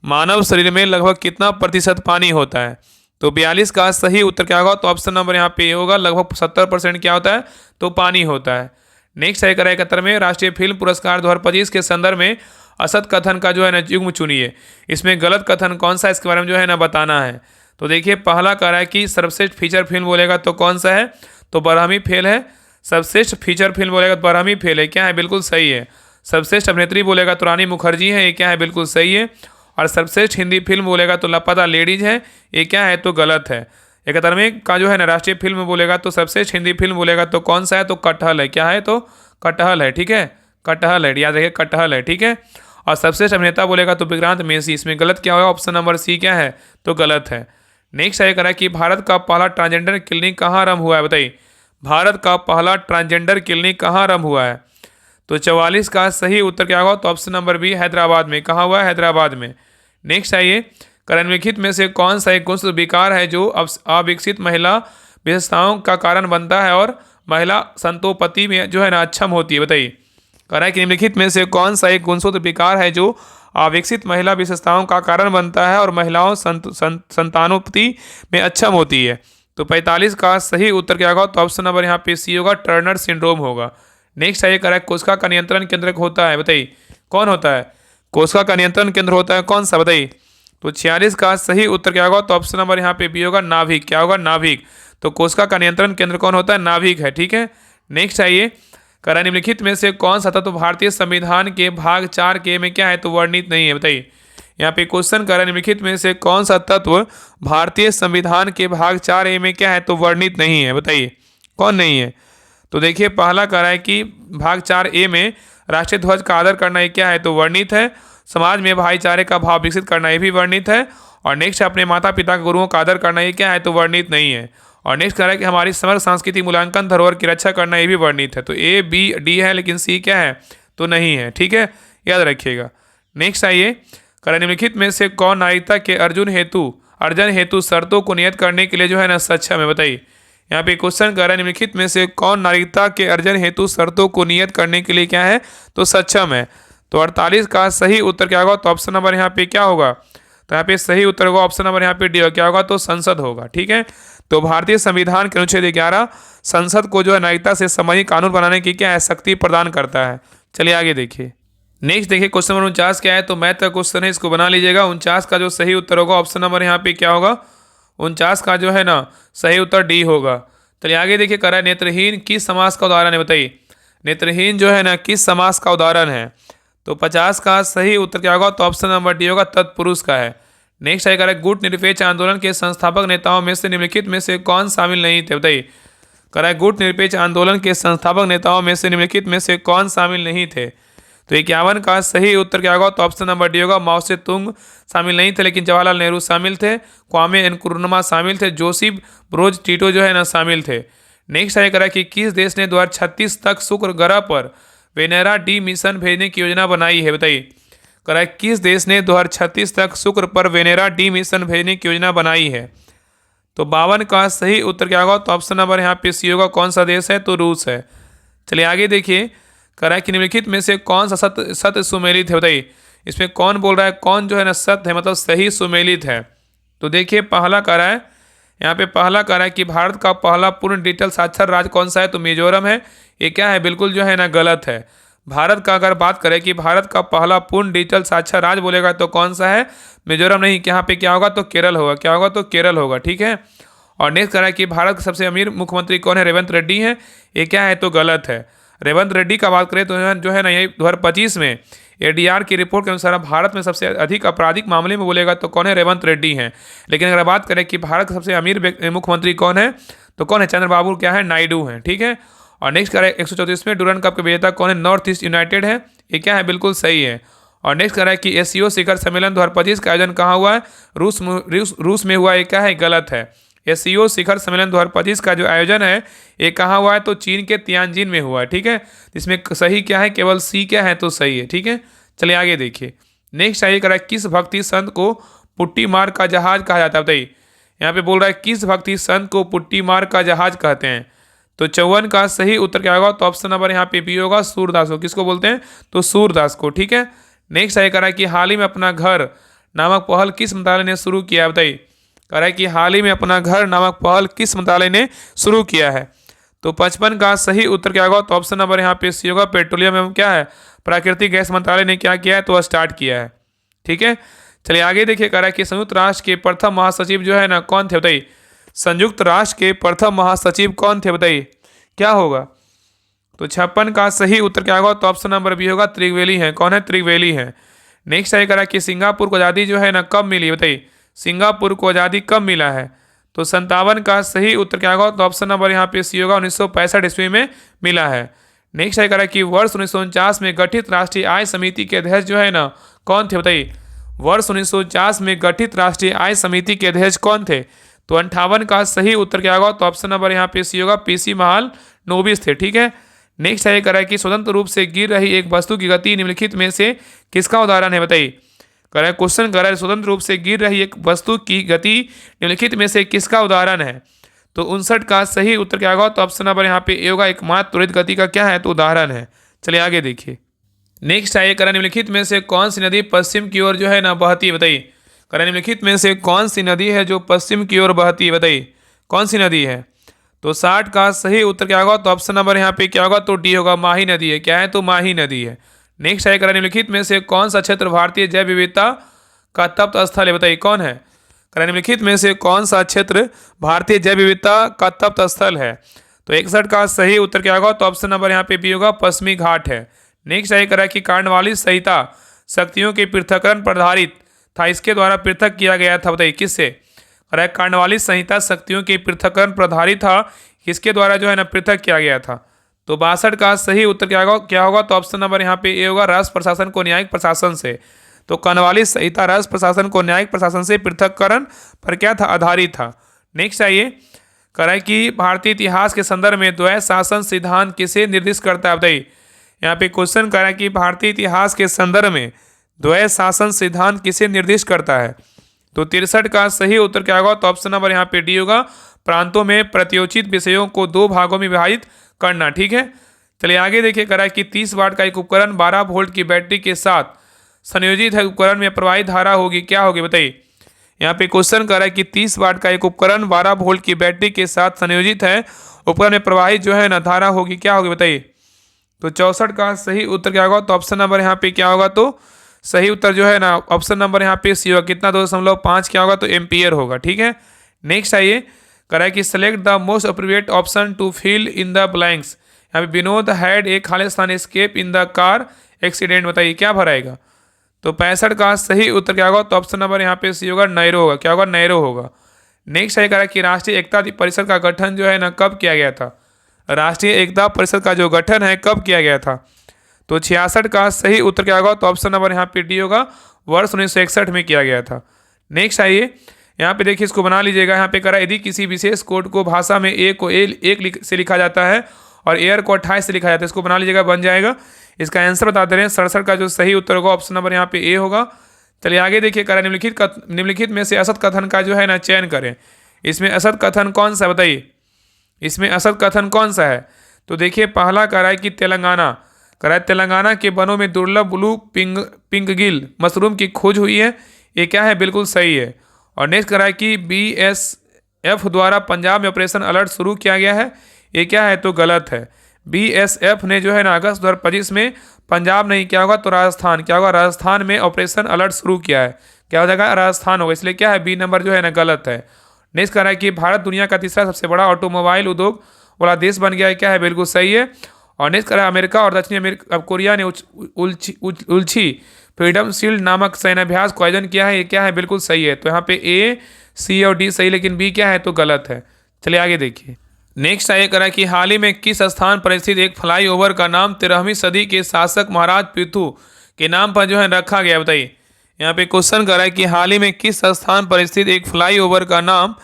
मानव शरीर में लगभग कितना प्रतिशत पानी होता है। तो 42 का सही उत्तर क्या होगा, तो ऑप्शन नंबर यहाँ पे होगा, लगभग 70% क्या होता है, तो पानी होता है। नेक्स्ट है करा 71 में राष्ट्रीय फिल्म पुरस्कार 2025 के संदर्भ में असत कथन का जो है ना युग्म चुनिए। इसमें गलत कथन कौन सा, इसके बारे में जो है ना बताना है। तो देखिए पहला कह रहा है कि सर्वश्रेष्ठ फीचर फिल्म बोलेगा तो कौन सा है, तो बरहमी फेल है। सर्वश्रेष्ठ फीचर फिल्म बोलेगा तो बरहमी फेल है, क्या है, बिल्कुल सही है। सर्वश्रेष्ठ अभिनेत्री बोलेगा तो रानी मुखर्जी है, ये क्या है, बिल्कुल सही है। और सर्वश्रेष्ठ हिंदी फिल्म बोलेगा तो लापता लेडीज है, ये क्या है, तो गलत है। 71वें का जो है ना राष्ट्रीय फिल्म बोलेगा तो सर्वश्रेष्ठ हिंदी फिल्म बोलेगा तो कौन सा है, तो कटहल है, क्या है, तो कटहल है, ठीक है, कटहल है, याद रखिए कटहल है, ठीक है। और सबसे अभिनेता बोलेगा तो विक्रांत मेसी, इसमें गलत क्या होगा, ऑप्शन नंबर सी क्या है, तो गलत है। नेक्स्ट है करा कि भारत का पहला ट्रांसजेंडर क्लिनिक कहाँ आरंभ हुआ है बताइए। भारत का पहला ट्रांसजेंडर क्लिनिक कहाँ आरंभ हुआ है। तो 44 का सही उत्तर क्या होगा, तो ऑप्शन नंबर बी हैदराबाद में, कहाँ हुआ है, हैदराबाद में। नेक्स्ट आइए, निम्नलिखित में से कौन सा एक गुण विकार है जो अविकसित महिला विशेषताओं का कारण बनता है और महिला संतोपति में जो है ना अक्षम होती है बताइए। कह रहा है कि निम्नलिखित में से कौन सा एक गुणसूत्र विकार है जो अविकसित महिला विशेषताओं का कारण बनता है और महिलाओं संतानोत्पत्ति में अक्षम होती है। तो 45 का सही उत्तर क्या होगा, तो ऑप्शन नंबर यहाँ पे सी होगा, टर्नर सिंड्रोम होगा। नेक्स्ट आइए, करेक्ट कोशिका का नियंत्रण केंद्र होता है बताइए, कौन होता है, कोशिका का नियंत्रण केंद्र होता है कौन सा बताइए। तो 46 का सही उत्तर क्या होगा, तो ऑप्शन नंबर यहाँ पे बी होगा, नाभिक, क्या होगा, नाभिक। तो कोशिका का नियंत्रण केंद्र कौन होता है, नाभिक है, ठीक है। नेक्स्ट आइए, करा निम्नलिखित में से कौन सा तत्व भारतीय संविधान के भाग 4 के में क्या है, तो वर्णित नहीं है बताइए। यहाँ पे क्वेश्चन करा निम्नलिखित में से कौन सा तत्व भारतीय संविधान के भाग 4A में क्या है, तो वर्णित नहीं है बताइए, कौन नहीं है। तो देखिए पहला कह रहा है कि भाग 4A में राष्ट्रीय ध्वज का आदर करना ये क्या है, तो वर्णित है। समाज में भाईचारे का भाव विकसित करना ये भी वर्णित है। और नेक्स्ट अपने माता पिता गुरुओं का आदर करना ये क्या है, तो वर्णित नहीं है। और नेक्स्ट कह रहा है कि हमारी समग्र सांस्कृतिक मूल्यांकन धरोहर की रक्षा करना ये भी वर्णित है। तो A B D है, लेकिन C क्या है, तो नहीं है, ठीक है, याद रखिएगा। नेक्स्ट आइए, कह निम्नलिखित में से कौन नागरिकता के अर्जन हेतु शर्तों को नियत करने के लिए जो है ना सक्षम है बताइए। यहाँ पे क्वेश्चन कर रहा है निम्नलिखित में से कौन नागरिकता के अर्जन हेतु शर्तों को नियत करने के लिए क्या है, तो सक्षम है। तो 48 का सही उत्तर क्या होगा, तो ऑप्शन नंबर यहाँ पे क्या होगा, तो यहाँ पे सही उत्तर होगा ऑप्शन नंबर यहाँ पे डी, क्या होगा, तो संसद होगा, ठीक है। तो भारतीय संविधान के अनुच्छेद 11 संसद को जो है नागरिकता से संबंधित कानून बनाने की क्या है, शक्ति प्रदान करता है। चलिए आगे देखिए, नेक्स्ट देखिए क्वेश्चन नंबर 49 क्या है, तो मैथ का क्वेश्चन है, इसको बना लीजिएगा। 49 का जो सही उत्तर होगा ऑप्शन नंबर यहाँ पे क्या होगा, 49 का जो है ना सही उत्तर डी होगा। चलिए आगे देखिए, करा नेत्रहीन किस समास का उदाहरण है बताइए। नेत्रहीन जो है ना किस समास का उदाहरण है। तो 50 का सही उत्तर क्या होगा, तो ऑप्शन नंबर डी होगा, तत्पुरुष का है। नेक्स्ट है करेक्ट गुट निरपेक्ष आंदोलन के संस्थापक नेताओं में से निम्नलिखित में से कौन शामिल नहीं थे बताइए। करेक्ट गुट निरपेक्ष आंदोलन के संस्थापक नेताओं में से निम्नलिखित में से कौन शामिल नहीं थे। तो 51 का सही उत्तर क्या होगा, तो ऑप्शन नंबर डी होगा, माओ से तुंग शामिल नहीं थे, लेकिन जवाहरलाल नेहरू शामिल थे, क्वामे नक्रुमा शामिल थे, जोसेफ ब्रोज टिटो जो है ना शामिल थे। नेक्स्ट आया करा कि किस देश ने 2036 तक शुक्र ग्रह पर वेनेरा डी मिशन भेजने की योजना बनाई है, बताइए। करा किस देश ने 2036 तक शुक्र पर वेनेरा डी मिशन भेजने की योजना बनाई है। तो 52 का सही उत्तर क्या होगा, तो ऑप्शन नंबर यहाँ पे सी होगा। कौन सा देश है, तो रूस है। चलिए आगे देखिए, करा कि निम्नलिखित में से कौन सा सत्य सुमेलित है, बताइए। इसमें कौन बोल रहा है, कौन जो है ना सत्य है, मतलब सही सुमेलित है। तो देखिए पहला कह रहा है, यहाँ पे पहला कह रहा है कि भारत का पहला पूर्ण डिजिटल साक्षर राज्य कौन सा है, तो मिजोरम है। ये क्या है, बिल्कुल जो है ना गलत है। भारत का अगर बात करें कि भारत का पहला पूर्ण डिजिटल साक्षर राज्य बोलेगा तो कौन सा है, मिजोरम नहीं। यहाँ पे क्या होगा, तो केरल होगा। क्या होगा, तो केरल होगा, ठीक है। और नेक्स्ट कह रहा है कि भारत के सबसे अमीर मुख्यमंत्री कौन है, रेवंत रेड्डी है। ये क्या है, तो गलत है। रेवंत रेड्डी का बात करें तो जो है ना, ये 2025 में एडीआर की रिपोर्ट के अनुसार भारत में सबसे अधिक आपराधिक मामले में बोलेगा तो कौन है, रेवंत रेड्डी हैं। लेकिन अगर बात करें कि भारत के सबसे अमीर मुख्यमंत्री कौन है, तो कौन है, चंद्रबाबू क्या है, नायडू हैं, ठीक है। और नेक्स्ट कह रहा है 134वें डुरंड कप के विजेता कौन है, नॉर्थ ईस्ट यूनाइटेड है। ये क्या है, बिल्कुल सही है। और नेक्स्ट कह रहा है कि एससीओ शिखर सम्मेलन 2025 का आयोजन कहाँ हुआ है, रूस में हुआ। ये क्या है, गलत है। एससीओ शिखर सम्मेलन 2025 का जो आयोजन है ये कहाँ हुआ है, तो चीन के तियानजिन में हुआ है, ठीक है। इसमें सही क्या है, केवल सी क्या है, तो सही है, ठीक है। चलिए आगे देखिए, नेक्स्ट आइए करा किस भक्ति संत को पुट्टी मार का जहाज कहा जाता है, बताइए। यहाँ पे बोल रहा है किस भक्ति संत को पुट्टी मार का जहाज कहते हैं। तो 54 का सही उत्तर क्या होगा, तो ऑप्शन नंबर यहाँ पे बी होगा, सूरदास को। किसको बोलते हैं, तो सूरदास को, ठीक है। नेक्स्ट आइए करा कि हाल ही में अपना घर नामक पहल किस मंत्रालय ने शुरू किया, बताइए। कह रहा है कि हाल ही में अपना घर नामक पहल किस मंत्रालय ने शुरू किया है। तो 55 का सही उत्तर क्या होगा, तो ऑप्शन नंबर यहाँ पे सी होगा, पेट्रोलियम एवं क्या है, प्राकृतिक गैस मंत्रालय ने क्या किया है, तो स्टार्ट किया है, ठीक है। चलिए आगे देखिए, कह रहा है कि संयुक्त राष्ट्र के प्रथम महासचिव जो है ना कौन थे, बताइए। संयुक्त राष्ट्र के प्रथम महासचिव कौन थे, बताइए, क्या होगा। तो 56 का सही उत्तर क्या होगा, तो ऑप्शन नंबर बी होगा, त्रिवेली है। कौन है, त्रिवेली है। नेक्स्ट आइए कह रहा है कि सिंगापुर को आज़ादी जो है ना कब मिली, बताइए। सिंगापुर को आज़ादी कब मिला है। तो 57 का सही उत्तर क्या होगा, तो ऑप्शन नंबर यहाँ पे सी होगा, 1965 ईस्वी में मिला है। नेक्स्ट है कह रहा है कि वर्ष 1949 में गठित राष्ट्रीय आय समिति के अध्यक्ष जो है ना कौन थे, बताइए। वर्ष 1950 में गठित राष्ट्रीय आय समिति के अध्यक्ष कौन थे। तो 58 का सही उत्तर क्या होगा, तो ऑप्शन नंबर यहाँ पे सी होगा, पीसी महालनोबिस थे, ठीक है। नेक्स्ट है कह रहा है कि स्वतंत्र रूप से गिर रही एक वस्तु की गति निम्नलिखित में से किसका उदाहरण है, बताइए। कह रहा है क्वेश्चन कह रहा है स्वतंत्र रूप से गिर रही एक वस्तु की गति निम्नलिखित में से किसका उदाहरण है। तो 59 का सही उत्तर क्या होगा, तो ऑप्शन नंबर यहाँ पे ए होगा, एकमात्र त्वरित गति का क्या है, तो उदाहरण है। चलिए आगे देखिए, नेक्स्ट आइए, कह रहा है निम्नलिखित में से कौन सी नदी पश्चिम की ओर जो है ना बहती है, बताइए। कह रहा है निम्नलिखित में से कौन सी नदी है जो पश्चिम की ओर बहती है, बताइए, कौन सी नदी है। तो 60 का सही उत्तर क्या होगा, तो ऑप्शन नंबर यहाँ पे क्या होगा, तो डी होगा, माही नदी है। क्या है, तो माही नदी है। नेक्स्ट है कह रहा है निम्नलिखित में से कौन सा क्षेत्र भारतीय जैव विविधता का तप्त स्थल है, बताइए, कौन है। कह रहा है निम्नलिखित में से कौन सा क्षेत्र भारतीय जैव विविधता का तप्त स्थल है। तो 61 का सही उत्तर क्या होगा, तो ऑप्शन नंबर यहाँ पे बी होगा, पश्चिमी घाट है। नेक्स्ट है कह रहा है कि कार्नवालिस संहिता शक्तियों के पृथक्करण पर आधारित था, इसके द्वारा पृथक किया गया था, बताइए, किससे। कह रहा है कार्नवालिस संहिता शक्तियों के पृथक्करण पर आधारित था, किसके द्वारा जो है ना पृथक किया गया था। तो 62 का सही उत्तर क्या होगा, तो ऑप्शन नंबर यहाँ पे ए होगा, राष्ट्र प्रशासन को न्यायिक प्रशासन से। तो कार्नवालिस संहिता राष्ट्र प्रशासन को न्यायिक प्रशासन से पृथक्करण पर क्या था, आधारित था। नेक्स्ट आइए, कह रहा है कि भारतीय इतिहास के संदर्भ में द्वैत शासन सिद्धांत किसे निर्दिष्ट करता है, बताइए। यहाँ पे क्वेश्चन कह रहा है कि भारतीय इतिहास के संदर्भ में द्वैत शासन सिद्धांत किसे निर्दिष्ट करता है। तो 63 का सही उत्तर क्या होगा, तो ऑप्शन नंबर यहाँ पे डी होगा, प्रांतों में प्रत्योचित विषयों को 2 भागों में विभाजित करना, ठीक है। चलिए आगे देखिए, कह रहा है कि 30 वाट का एक उपकरण 12 वोल्ट की बैटरी के साथ संयोजित है, उपकरण में प्रवाहित धारा होगी, क्या होगी, बताइए। यहाँ पे क्वेश्चन कर रहा है कि 30 वाट का एक उपकरण 12 वोल्ट की बैटरी के साथ संयोजित है, उपकरण में प्रवाहित जो है ना धारा होगी, क्या होगी, बताइए। तो 64 का सही उत्तर क्या होगा, तो ऑप्शन नंबर यहाँ पे क्या होगा, तो सही उत्तर जो है ना ऑप्शन नंबर यहाँ पे सी होगा, कितना 2.5 क्या होगा, तो एम्पियर होगा, ठीक है। नेक्स्ट आइए, कह रहा है कि select the most appropriate option to fill in the blanks. यहाँ पे Vinod had a Khalistan escape in the car accident, बताइए, क्या भराएगा। तो 65 का सही उत्तर क्या होगा, तो ऑप्शन नंबर यहाँ पे सी होगा, नैरो होगा, क्या होगा, नैरो होगा। नेक्स्ट है कह रहा है कि राष्ट्रीय एकता परिषद का गठन जो है ना कब किया गया था। राष्ट्रीय एकता परिषद का जो गठन है कब किया गया था। तो 66 का सही उत्तर क्या होगा, तो ऑप्शन नंबर यहाँ पे डी होगा, वर्ष 1961 में किया गया था। नेक्स्ट आइए, यहाँ पे देखिए इसको बना लीजिएगा। यहाँ पे करा यदि किसी विशेष कोड को भाषा में ए को एक से लिखा जाता है और एयर को 28 से लिखा जाता है, इसको बना लीजिएगा, बन जाएगा। इसका आंसर बता दे रहे हैं 67 का जो सही उत्तर होगा ऑप्शन नंबर यहाँ पे ए होगा। चलिए आगे देखिए, करा निम्नलिखित में से असत कथन का जो है ना चयन करें। इसमें असत कथन कौन सा बताइए, इसमें असत कथन कौन सा है? तो देखिए पहला करा है कि तेलंगाना के वनों में दुर्लभ ब्लू पिंगगिल मशरूम की खोज हुई है, ये क्या है? बिल्कुल सही है। और नेक्स्ट करा है कि BSF द्वारा पंजाब में ऑपरेशन अलर्ट शुरू किया गया है, ये क्या है? तो गलत है। BSF ने जो है ना अगस्त 2025 में पंजाब नहीं, क्या होगा? तो राजस्थान, क्या होगा? राजस्थान में ऑपरेशन अलर्ट शुरू किया है, क्या हो जाएगा? राजस्थान होगा, इसलिए क्या है? बी नंबर जो है ना गलत है। नेक्स्ट कह रहा है कि भारत दुनिया का तीसरा सबसे बड़ा ऑटोमोबाइल उद्योग वाला देश बन गया है, क्या है? बिल्कुल सही है। और नेक्स्ट कह रहा है अमेरिका और दक्षिण अमेरिका कोरिया ने उल्ची फ्रीडम शील्ड नामक सैन्याभ्यास का आयोजन किया है, ये क्या है? बिल्कुल सही है। तो यहाँ पे ए, सी और डी सही, लेकिन बी क्या है? तो गलत है। चलिए आगे देखिए। नेक्स्ट ये करा कि हाल ही में किस स्थान पर स्थित एक फ्लाईओवर का नाम 13वीं सदी के शासक महाराज पृथु के नाम पर जो है रखा गया? बताइए। यहाँ पे क्वेश्चन करा है कि हाल ही में किस स्थान पर स्थित एक फ्लाईओवर का नाम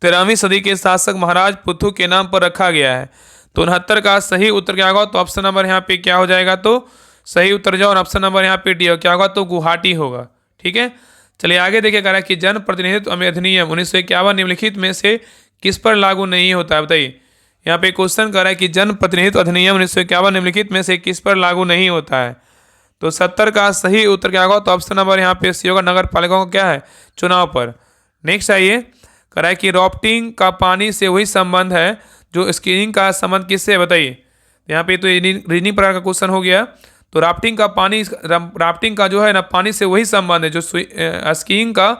13वीं सदी के शासक महाराज पृथु के नाम पर रखा गया है? तो 69 का सही उत्तर क्या होगा? तो ऑप्शन नंबर यहाँ पे क्या हो जाएगा? तो सही उत्तर जाओ, और ऑप्शन नंबर यहाँ पे डी क्या होगा? तो गुवाहाटी होगा। ठीक है, चलिए आगे देखिए। कह रहा है कि जन प्रतिनिधित्व अधिनियम 1951 निम्नलिखित में से किस पर लागू नहीं होता है? बताइए। यहाँ पे क्वेश्चन कर रहा है कि जन प्रतिनिधित्व अधिनियम 1951 निम्नलिखित में से किस पर लागू नहीं होता है? तो 70 का सही उत्तर क्या होगा? तो ऑप्शन नंबर यहाँ पे सी होगा, नगर पालिकाओं का क्या है? चुनाव पर। नेक्स्ट आइए, कह रहा है कि राफ्टिंग का पानी से वही संबंध है जो स्कीइंग का संबंध किससे है? बताइए। यहाँ पे तो रीजनिंग प्रकार का क्वेश्चन हो गया। तो राफ्टिंग का जो है ना पानी से वही संबंध है जो स्कीइंग का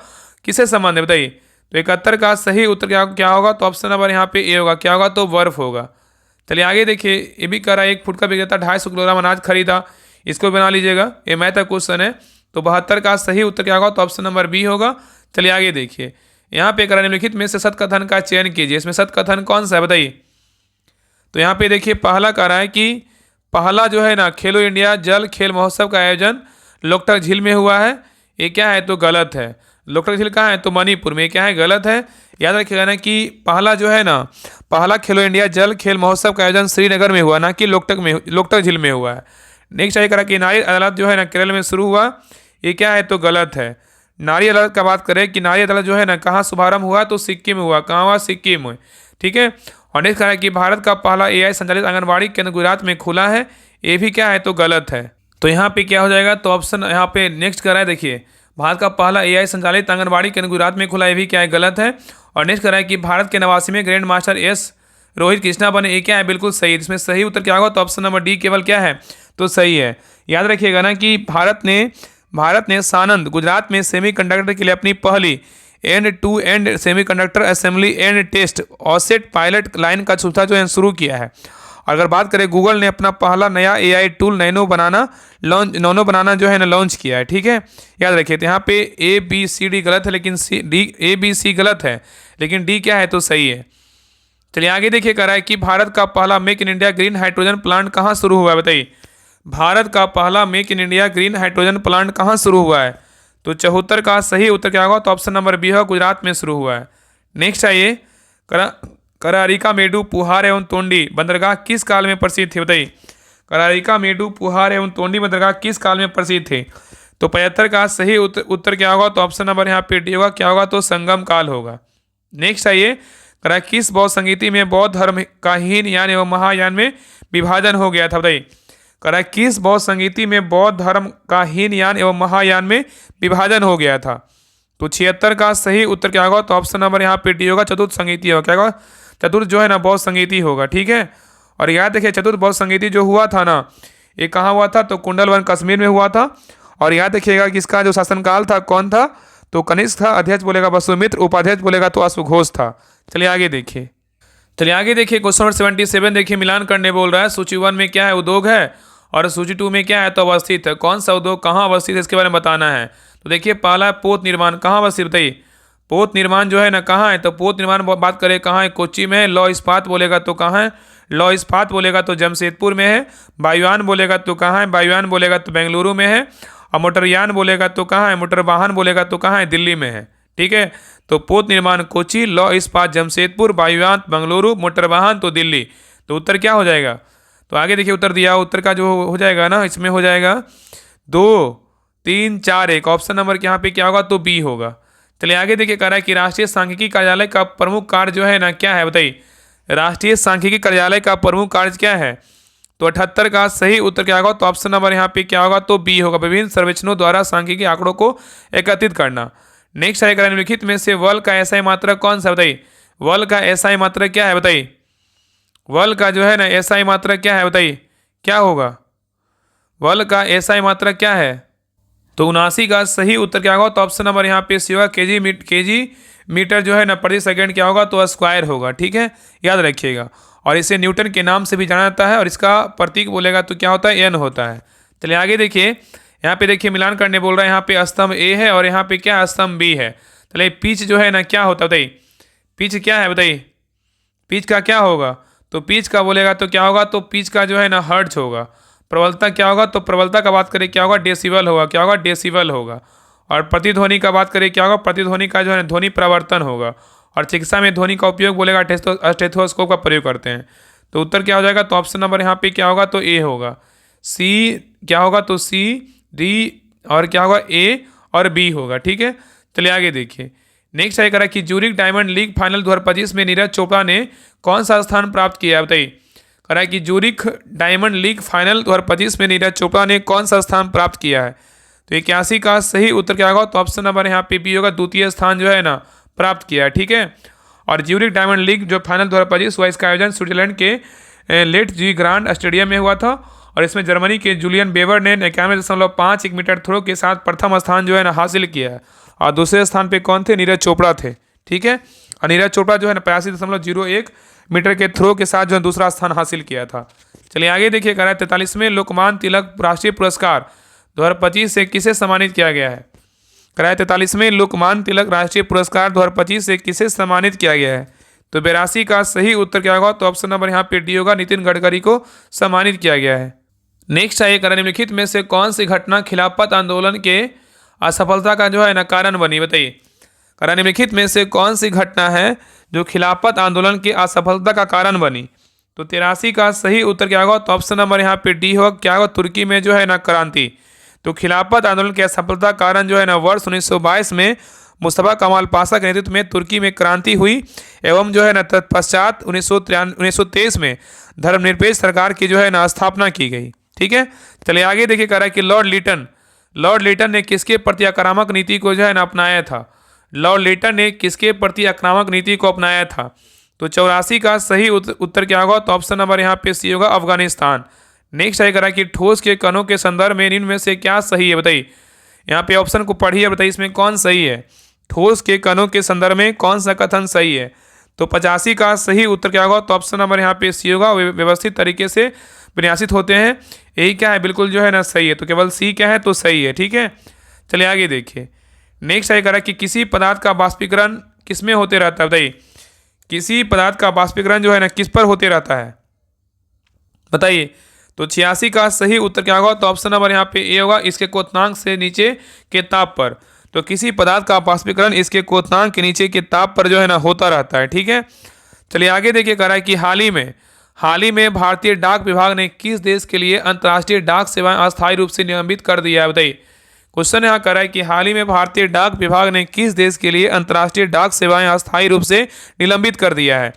किससे संबंध है? बताइए। तो 71 का सही उत्तर क्या होगा? तो ऑप्शन नंबर यहाँ पे ए होगा, क्या होगा? तो बर्फ होगा। चलिए आगे देखिए। ये भी करा 1 फुट का विक्रेता 250 किलोग्राम अनाज खरीदा, इसको बना लीजिएगा, ये मैथ का क्वेश्चन है। तो 72 का सही उत्तर क्या होगा? तो ऑप्शन नंबर बी होगा। चलिए आगे देखिए। यहाँ पे करा निम्नलिखित में से सतकथन का चयन कीजिए, इसमें सतकथन कौन सा है? बताइए। तो यहाँ पे देखिए पहला कह रहा है कि पहला जो है ना खेलो इंडिया जल खेल महोत्सव का आयोजन लोकटक झील में हुआ है, ये क्या है? तो गलत है। लोकटक झील कहाँ है? तो मणिपुर में, क्या है? गलत है। याद रखिएगा ना कि पहला जो है ना पहला खेलो इंडिया जल खेल महोत्सव का आयोजन श्रीनगर में हुआ, ना कि लोकटक झील में हुआ है। नेक्स्ट ये करा कि नारी अदालत जो है ना केरल में शुरू हुआ, ये क्या है? तो गलत है। नारी अदालत का बात करें कि नारी अदालत जो है ना कहाँ शुभारंभ हुआ? तो सिक्किम में हुआ, कहाँ हुआ? सिक्किम में। ठीक है। और नेक्स्ट कहा है कि भारत का पहला AI संचालित आंगनबाड़ी केंद्र गुजरात में खुला है, ये भी क्या है? तो गलत है। तो यहाँ पे क्या हो जाएगा? तो ऑप्शन यहाँ पे नेक्स्ट करा है, देखिए भारत का पहला AI संचालित आंगनबाड़ी केंद्र गुजरात में खुला, ये भी क्या है? गलत है। और नेक्स्ट करा है कि भारत के 89वें grand master S Rohit Krishna बने, ये क्या है? बिल्कुल सही। इसमें सही उत्तर क्या होगा? तो ऑप्शन नंबर डी केवल क्या है? तो सही है। याद रखिएगा ना कि भारत ने सानंद गुजरात में सेमीकंडक्टर के लिए अपनी पहली end to end semiconductor assembly and test offset pilot line का सुविधा जो है शुरू किया है। अगर बात करें गूगल ने अपना पहला नया AI टूल नैनो बनाना जो है ना लॉन्च किया है। ठीक है, याद रखिए। तो यहाँ पे ABCD गलत है, लेकिन ABC गलत है, लेकिन डी क्या है? तो सही है। चलिए आगे देखिए। कह रहा है कि भारत का पहला make in India green hydrogen plant कहाँ शुरू हुआ है? बताइए। भारत का पहला make in India green hydrogen plant कहाँ शुरू हुआ है? तो 74 का सही उत्तर क्या होगा? तो ऑप्शन नंबर बी है, गुजरात में शुरू हुआ है। नेक्स्ट आइए। करारिकामेडु पुहार एवं तोंडी बंदरगाह किस काल में प्रसिद्ध थे? बताइए। करारिकामेडु पुहार एवं तोंडी बंदरगाह किस काल में प्रसिद्ध थे? तो 75 का सही उत्तर क्या होगा? तो ऑप्शन नंबर यहाँ पे डी होगा, क्या होगा? तो संगम काल होगा। नेक्स्ट आइए। करा किस बौद्ध संगीति में बौद्ध धर्म का हीनयान एवं महायान में विभाजन हो गया था? बताइए। करा किस बौद्ध संगीति में बौद्ध धर्म का हीनयान एवं महायान में विभाजन हो गया था? तो 76 का सही उत्तर क्या होगा? तो ऑप्शन नंबर यहाँ पे डी होगा, चतुर्थ संगीति होगा। क्या होगा? चतुर्थ जो है ना बौद्ध संगीति होगा। ठीक है। और याद देखिए चतुर्थ बौद्ध संगीति जो हुआ था ना, ये कहाँ हुआ था? तो कुंडलवन कश्मीर में हुआ था। और याद रखिएगा कि इसका जो शासनकाल था कौन था? तो कनिष्क था। अध्यक्ष बोलेगा वसुमित्र, उपाध्यक्ष बोलेगा तो अश्वघोष था। चलिए आगे देखिए। क्वेश्चन नंबर 77 देखिए, मिलान करने बोल रहा है। सूची 1 में क्या है? उद्योग है, और सूची 2 में क्या है? तो अवस्थित है। कौन सा उद्योग कहाँ अवस्थित है, इसके बारे में बताना है। तो देखिए पहला पोत निर्माण कहाँ अवस्थित? बताइए। पोत निर्माण जो है ना कहाँ है? तो पोत निर्माण बात करें कहाँ है? कोच्चि में है। लौह इस्पात बोलेगा तो कहाँ है? लौह इस्पात बोलेगा तो जमशेदपुर में है। वायुयान बोलेगा तो कहाँ है? वायुयान बोलेगा तो बेंगलुरु में है। और मोटरयान बोलेगा तो कहाँ है? मोटर वाहन बोलेगा तो कहाँ है? दिल्ली में है। ठीक है। तो पोत निर्माण कोची, लौह इस्पात जमशेदपुर, वायुयान बेंगलुरु, मोटर वाहन तो दिल्ली। तो उत्तर क्या हो जाएगा? तो आगे देखिए उत्तर दिया, उत्तर का जो हो जाएगा ना, इसमें हो जाएगा 2 3 4 1। ऑप्शन नंबर यहाँ पे क्या होगा? तो बी होगा। चलिए आगे देखिए, कह रहा है कि राष्ट्रीय सांख्यिकी कार्यालय का प्रमुख कार्य जो है ना क्या है, बताइए। राष्ट्रीय सांख्यिकी कार्यालय का प्रमुख कार्य क्या है? तो 78 का सही उत्तर क्या होगा? तो ऑप्शन नंबर यहाँ पे क्या होगा? तो बी होगा, विभिन्न सर्वेक्षणों द्वारा सांख्यिकी आंकड़ों को एकत्रित करना। नेक्स्ट आएगा, निम्नलिखित में से वल का एसआई मात्रक कौन सा, बताइए। वल का एसआई मात्रक क्या है, बताइए। वल का जो है ना एसआई मात्रक क्या है, बताइए, क्या होगा? वल का एसआई मात्रक क्या है? तो 79 का सही उत्तर क्या होगा? तो ऑप्शन नंबर यहाँ पे सी होगा, केजी मीटर जो है ना प्रति सेकंड क्या होगा? तो स्क्वायर होगा, ठीक है, याद रखिएगा। और इसे न्यूटन के नाम से भी जाना जाता है, और इसका प्रतीक बोलेगा तो क्या होता है? एन होता है। चलिए आगे देखिए, यहाँ पे देखिए मिलान करने बोल रहा है, यहाँ पे स्तंभ ए है और यहाँ पे क्या स्तंभ बी है। चलिए पिच जो है ना क्या होता है, बताइए। पिच क्या है, बताइए। पिच का क्या होगा? तो पिच का बोलेगा तो क्या होगा? तो पिच का जो है ना हर्ट्ज होगा। प्रबलता क्या होगा? तो प्रबलता का बात करें क्या होगा? डेसिबल होगा। क्या होगा? डेसिबल होगा। और प्रतिध्वनि का बात करें क्या होगा? प्रतिध्वनि का जो है ध्वनि प्रवर्तन होगा। और चिकित्सा में ध्वनि का उपयोग बोलेगा स्टेथोस्कोप का प्रयोग करते हैं। तो उत्तर क्या हो जाएगा? तो ऑप्शन नंबर यहाँ पे क्या होगा? तो ए होगा। सी क्या होगा? तो सी, डी और क्या होगा? ए और बी होगा, ठीक है। चलिए आगे देखिए, नेक्स्ट है करा कि जूरिक डायमंड लीग फाइनल 2025 में नीरज चोपड़ा ने कौन सा स्थान प्राप्त किया है, बताइए। करा कि जूरिक डायमंड लीग फाइनल 2025 में नीरज चोपड़ा ने कौन सा स्थान प्राप्त किया है? तो 81 का सही उत्तर क्या होगा? तो ऑप्शन नंबर यहाँ पे बी होगा, द्वितीय स्थान जो है ना प्राप्त किया है, ठीक है। और ज्यूरिक डायमंड लीग जो फाइनल 2025 हुआ, इसका आयोजन स्विट्जरलैंड के लेट जी ग्रांड स्टेडियम में हुआ था। और इसमें जर्मनी के जूलियन बेवर ने 91.51 मीटर थ्रो के साथ प्रथम स्थान जो है ना हासिल किया है। और दूसरे स्थान पे कौन थे? नीरज चोपड़ा थे, ठीक है। और नीरज चोपड़ा जो है ना 85.01 मीटर के थ्रो के साथ जो है दूसरा स्थान हासिल किया था। चलिए आगे देखिए, कह रहा है 43वें लोकमान्य तिलक राष्ट्रीय पुरस्कार 2025 से किसे सम्मानित किया गया है? कराए 43वें लोकमान्य तिलक राष्ट्रीय पुरस्कार 2025 से किसे सम्मानित किया गया है? तो 82 का सही उत्तर क्या होगा? तो ऑप्शन नंबर यहाँ पे डी होगा, नितिन गडकरी को सम्मानित किया गया है। नेक्स्ट है, निम्नलिखित में से कौन सी घटना खिलाफत आंदोलन के असफलता का जो है ना कारण बनी, बताइए। निम्नलिखित में से कौन सी घटना है जो खिलाफत आंदोलन की असफलता का कारण बनी? तो 83 का सही उत्तर क्या होगा? तो ऑप्शन नंबर यहाँ पे डी होगा, क्या होगा? तुर्की में जो है ना क्रांति। तो खिलाफत आंदोलन की असफलता कारण जो है ना वर्ष 1922 में मुस्तफा कमाल पाशा के नेतृत्व में तुर्की में क्रांति हुई, एवं जो है ना तत्पश्चात 1923 में धर्मनिरपेक्ष सरकार की जो है ना स्थापना की गई, ठीक है। चलिए आगे देखिए, कह रहा है कि लॉर्ड लिटन ने किसके प्रति आक्रामक नीति को जो है ना अपनाया था? लॉर्ड लिटन ने किसके प्रति आक्रामक नीति को अपनाया था? तो 84 का सही उत्तर क्या होगा? तो ऑप्शन नंबर यहाँ पे सी होगा, अफगानिस्तान। नेक्स्ट है करा कि ठोस के कणों के संदर्भ में निम्न में से क्या सही है, बताइए। यहाँ पे ऑप्शन को पढ़िए, बताइए इसमें कौन सही है। ठोस के कणों के संदर्भ में कौन सा कथन सही है? तो 85 का सही उत्तर क्या होगा? तो ऑप्शन नंबर यहाँ पे सी होगा, व्यवस्थित तरीके से विन्यासित होते हैं, यही क्या है? बिल्कुल जो है ना सही है। तो केवल सी क्या है? तो सही है, ठीक है। चलिए आगे देखिए, नेक्स्ट है करा कि किसी पदार्थ का बाष्पीकरण किस में होते रहता है, बताइए। किसी पदार्थ का बाष्पीकरण जो है ना किस पर होते रहता है, बताइए। तो 86 का सही उत्तर क्या होगा? तो ऑप्शन नंबर यहाँ पे ए होगा, इसके क्वथनांक से नीचे के ताप पर। तो किसी पदार्थ का बाष्पीकरण इसके क्वथनांक के नीचे के ताप पर जो है ना होता रहता है, ठीक है। चलिए आगे देखिए, कह रहा है कि हाल ही में भारतीय डाक विभाग ने किस देश के लिए अंतर्राष्ट्रीय डाक सेवाएं अस्थायी रूप से निलंबित कर दिया है, बताइए। क्वेश्चन यहाँ कर रहा है कि हाल ही में भारतीय डाक विभाग ने किस देश के लिए अंतर्राष्ट्रीय डाक सेवाएं अस्थायी रूप से निलंबित कर दिया है?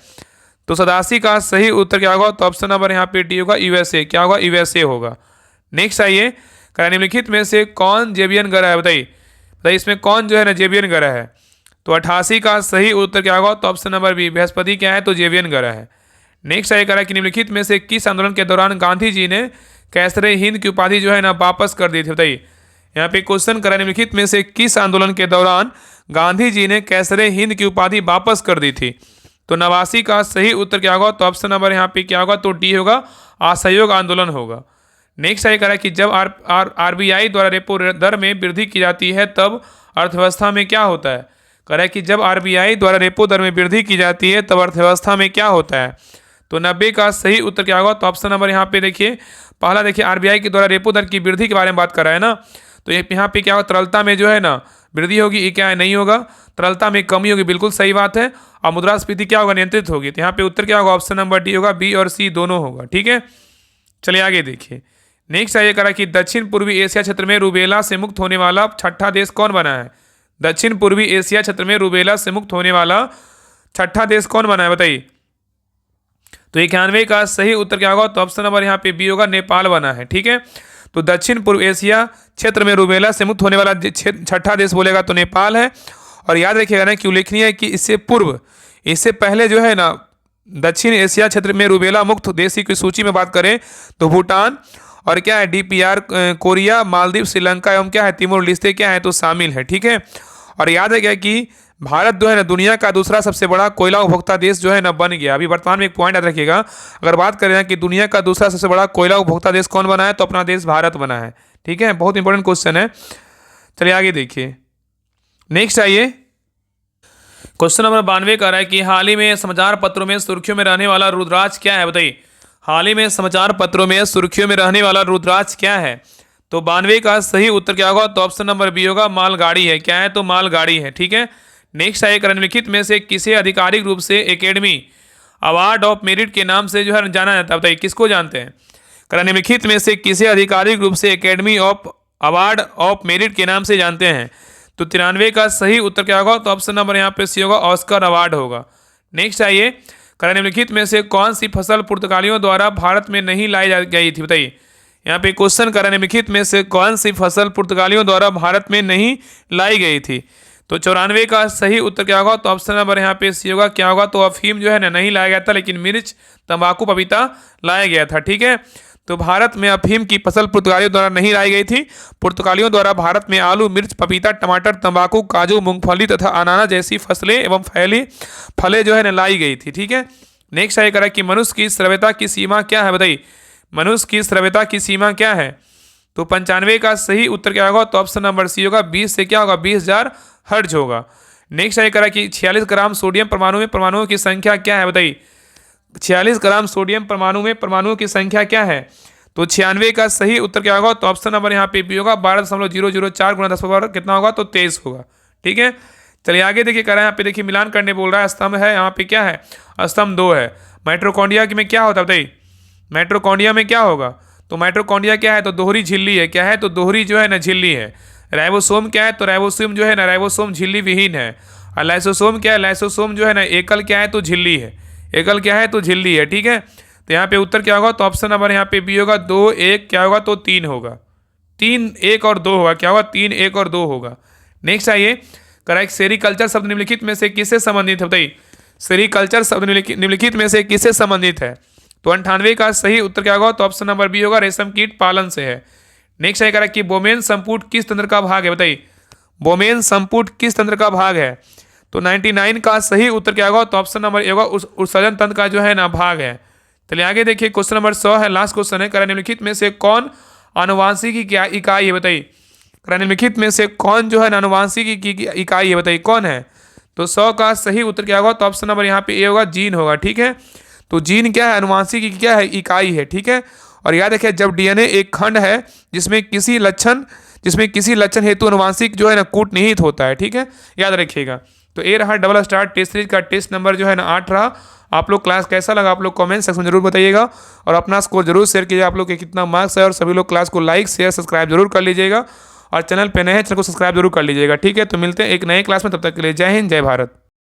तो 87 का सही उत्तर क्या होगा? तो ऑप्शन नंबर यहाँ पे डी होगा, यूएसए। क्या होगा? यूएसए होगा। नेक्स्ट आइए, निम्नलिखित में से कौन जेबियन ग्रह है, बताइए। इसमें कौन जो है ना जेबियन ग्रह है? तो 88 का सही उत्तर क्या होगा? तो ऑप्शन नंबर बी, बृहस्पति क्या है? तो जेबियन ग्रह है। नेक्स्ट आइए, कि निम्नलिखित में से किस आंदोलन के दौरान गांधी जी ने कैसरे हिंद की उपाधि जो है ना वापस कर दी थी, बताइए। यहाँ पे क्वेश्चन करा, निम्नलिखित में से किस आंदोलन के दौरान गांधी जी ने कैसरे हिंद की उपाधि वापस कर दी थी? तो 89 का सही उत्तर क्या होगा? तो ऑप्शन नंबर यहाँ पे क्या होगा? तो डी होगा, असहयोग आंदोलन होगा। नेक्स्ट है करा कि जब आरबीआई द्वारा रेपो दर में वृद्धि की जाती है तब अर्थव्यवस्था में क्या होता है? करा कि जब आरबीआई द्वारा रेपो दर में वृद्धि की जाती है तब अर्थव्यवस्था में क्या होता है? तो 90 का सही उत्तर क्या होगा? तो ऑप्शन नंबर यहाँ पे देखिए, पहला देखिए आरबीआई के द्वारा रेपो दर की वृद्धि के बारे में बात कर रहा है ना, तो यहाँ पे क्या होगा? तरलता में जो है ना वृद्धि होगी, ये क्या है, नहीं होगा। तरलता में कमी होगी, बिल्कुल सही बात है। और मुद्रास्फीति क्या होगा, नियंत्रित होगी। तो यहाँ पे उत्तर क्या होगा, ऑप्शन नंबर डी होगा, बी और सी दोनों होगा। ठीक है, चलिए आगे देखिए। नेक्स्ट आइए करा कि दक्षिण पूर्वी एशिया क्षेत्र में रूबेला से मुक्त होने वाला छठा देश कौन बना है। दक्षिण पूर्वी एशिया क्षेत्र में रूबेला से मुक्त होने वाला छठा देश कौन बना है, बताइए। तो 91 का सही उत्तर क्या होगा, तो ऑप्शन नंबर यहाँ पे बी होगा, नेपाल बना है। ठीक है, तो दक्षिण पूर्व एशिया क्षेत्र में रूबेला से मुक्त होने वाला छठा देश बोलेगा तो नेपाल है। और याद रखिएगा ना कि उल्लेखनीय है कि इससे पहले जो है ना दक्षिण एशिया क्षेत्र में रूबेला मुक्त देशी की सूची में बात करें तो भूटान और क्या है, DPR, कोरिया, मालदीव, श्रीलंका एवं क्या है, तिमोर लिस्ते क्या है तो शामिल है। ठीक है, और याद है क्या कि भारत जो है ना दुनिया का दूसरा सबसे बड़ा कोयला उपभोक्ता देश जो है ना बन गया। अभी वर्तमान में एक पॉइंट याद रखिएगा, अगर बात करें ना कि दुनिया का दूसरा सबसे बड़ा कोयला उपभोक्ता देश कौन बना है, तो अपना देश भारत बना है। ठीक है, बहुत इंपॉर्टेंट क्वेश्चन है। चलिए आगे देखिए। नेक्स्ट आइए, क्वेश्चन नंबर 92 कह रहा है कि हाल ही में समाचार पत्रों में सुर्खियों में रहने वाला रुद्राक्ष क्या है, बताइए। हाल ही में समाचार पत्रों में सुर्खियों में रहने वाला रुद्राक्ष क्या है, तो 92 का सही उत्तर क्या होगा, तो ऑप्शन नंबर बी होगा, मालगाड़ी है। क्या है, तो मालगाड़ी है। ठीक है, नेक्स्ट आइए, निम्नलिखित में से किसे आधिकारिक रूप से एकेडमी अवार्ड ऑफ मेरिट के नाम से जो है जाना जाता है, बताइए किसको जानते हैं। निम्नलिखित में से किसे आधिकारिक रूप से academy of award of merit के नाम से जानते हैं, तो 93 का सही उत्तर क्या होगा, तो ऑप्शन नंबर यहाँ पे सी होगा, ऑस्कर अवार्ड होगा। नेक्स्ट आइए, निम्नलिखित में से कौन सी फसल पुर्तगालियों द्वारा भारत में नहीं लाई गई थी, बताइए। यहाँ पे क्वेश्चन कर निम्नलिखित में से कौन सी फसल पुर्तगालियों द्वारा भारत में नहीं लाई गई थी, तो 94 का सही उत्तर क्या होगा, तो ऑप्शन नंबर यहाँ पे सी होगा, क्या होगा, तो अफीम जो है ना नहीं लाया गया था, लेकिन मिर्च, तंबाकू, पपीता लाया गया था। ठीक है, तो भारत में अफीम की फसल पुर्तगालियों द्वारा नहीं लाई गई थी। पुर्तगालियों द्वारा भारत में आलू, मिर्च, पपीता, टमाटर, तंबाकू, काजू, मूंगफली तथा अनानास जैसी फसलें एवं फलें जो है ना लाई गई थी। ठीक है, नेक्स्ट आइए करा कि मनुष्य की श्रव्यता की सीमा क्या है, बताइए। मनुष्य की श्रव्यता की सीमा क्या है, तो 95 का सही उत्तर क्या होगा, तो ऑप्शन नंबर सी होगा, 20 से क्या होगा, 20,000 हर्ट्ज होगा। नेक्स्ट आइए करा कि 46 ग्राम सोडियम परमाणु में परमाणुओं की संख्या क्या है, बताइए। 46 ग्राम सोडियम परमाणु में परमाणुओं की संख्या क्या है, तो 96 का सही उत्तर क्या होगा, तो ऑप्शन नंबर यहाँ पे बी होगा, 12.004 गुणा 10 कितना होगा, तो 23 होगा। ठीक है, चलिए आगे देखिए, कह रहा है यहाँ पे देखिए मिलान करने बोल रहा है, स्तंभ है, यहाँ पे क्या है, स्तंभ 2 है। माइटोकॉन्ड्रिया में क्या होता है, बताइए। माइटोकॉन्ड्रिया में क्या होगा, तो माइटोकॉन्ड्रिया क्या है, तो दोहरी झिल्ली है। क्या है, तो दोहरी जो है ना झिल्ली है। राइबोसोम क्या है, तो राइबोसोम जो है ना, राइबोसोम झिल्ली विहीन है। और लाइसोसोम क्या है, लाइसोसोम जो है ना एकल क्या है, तो झिल्ली है। एकल क्या है, तो झिल्ली है। ठीक है, तो यहाँ पे उत्तर क्या होगा, तो ऑप्शन नंबर यहाँ पे बी होगा, 2, 1 क्या होगा, तो 3 होगा। 3, 1 और 2 होगा, क्या होगा, 3, 1 और 2 होगा। नेक्स्ट आइए, करेक्ट, सेरिकल्चर शब्द निम्नलिखित में से किससे संबंधित है, बताइए। सेरिकल्चर शब्द निम्नलिखित में से किससे संबंधित है, तो 98 का सही उत्तर क्या होगा, तो ऑप्शन नंबर बी होगा, रेशम कीट पालन से है। नेक्स्ट आइए कि बोमेन संपुट किस तंत्र का भाग है, बताइए। बोमेन संपुट किस तंत्र का भाग है, तो 99 का सही उत्तर क्या होगा, तो ऑप्शन नंबर ए होगा, उत्सर्जन तंत्र का जो है ना भाग है। चलिए आगे देखिए, क्वेश्चन नंबर 100 है, लास्ट क्वेश्चन है। निम्नलिखित में से कौन आनुवांशिकी की इकाई है, बताइए। निम्नलिखित में से कौन जो है आनुवांशिकी की इकाई है, बताइए कौन है, तो 100 का सही उत्तर क्या होगा, तो ऑप्शन नंबर यहाँ पे ए होगा, जीन होगा। ठीक है, तो जीन क्या है, अनुवांशिकी की क्या है, इकाई है। ठीक है, और याद रखिए जब डीएनए एक खंड है जिसमें किसी लक्षण हेतु अनुवांशिक जो है ना कूटनिहित होता है। ठीक है, याद रखिएगा। तो ए रहा डबल स्टार टेस्ट सीरीज का टेस्ट नंबर जो है ना 8 रहा। आप लोग क्लास कैसा लगा आप लोग कमेंट सेक्शन में जरूर बताइएगा, और अपना स्कोर जरूर शेयर कीजिए, आप लोग के कितना मार्क्स है, और सभी लोग क्लास को लाइक शेयर सब्सक्राइब जरूर कर लीजिएगा, और चैनल पे नए हैं चैनल को सब्सक्राइब जरूर कर लीजिएगा। ठीक है, तो मिलते हैं एक नए क्लास में, तब तक के लिए जय हिंद, जय भारत।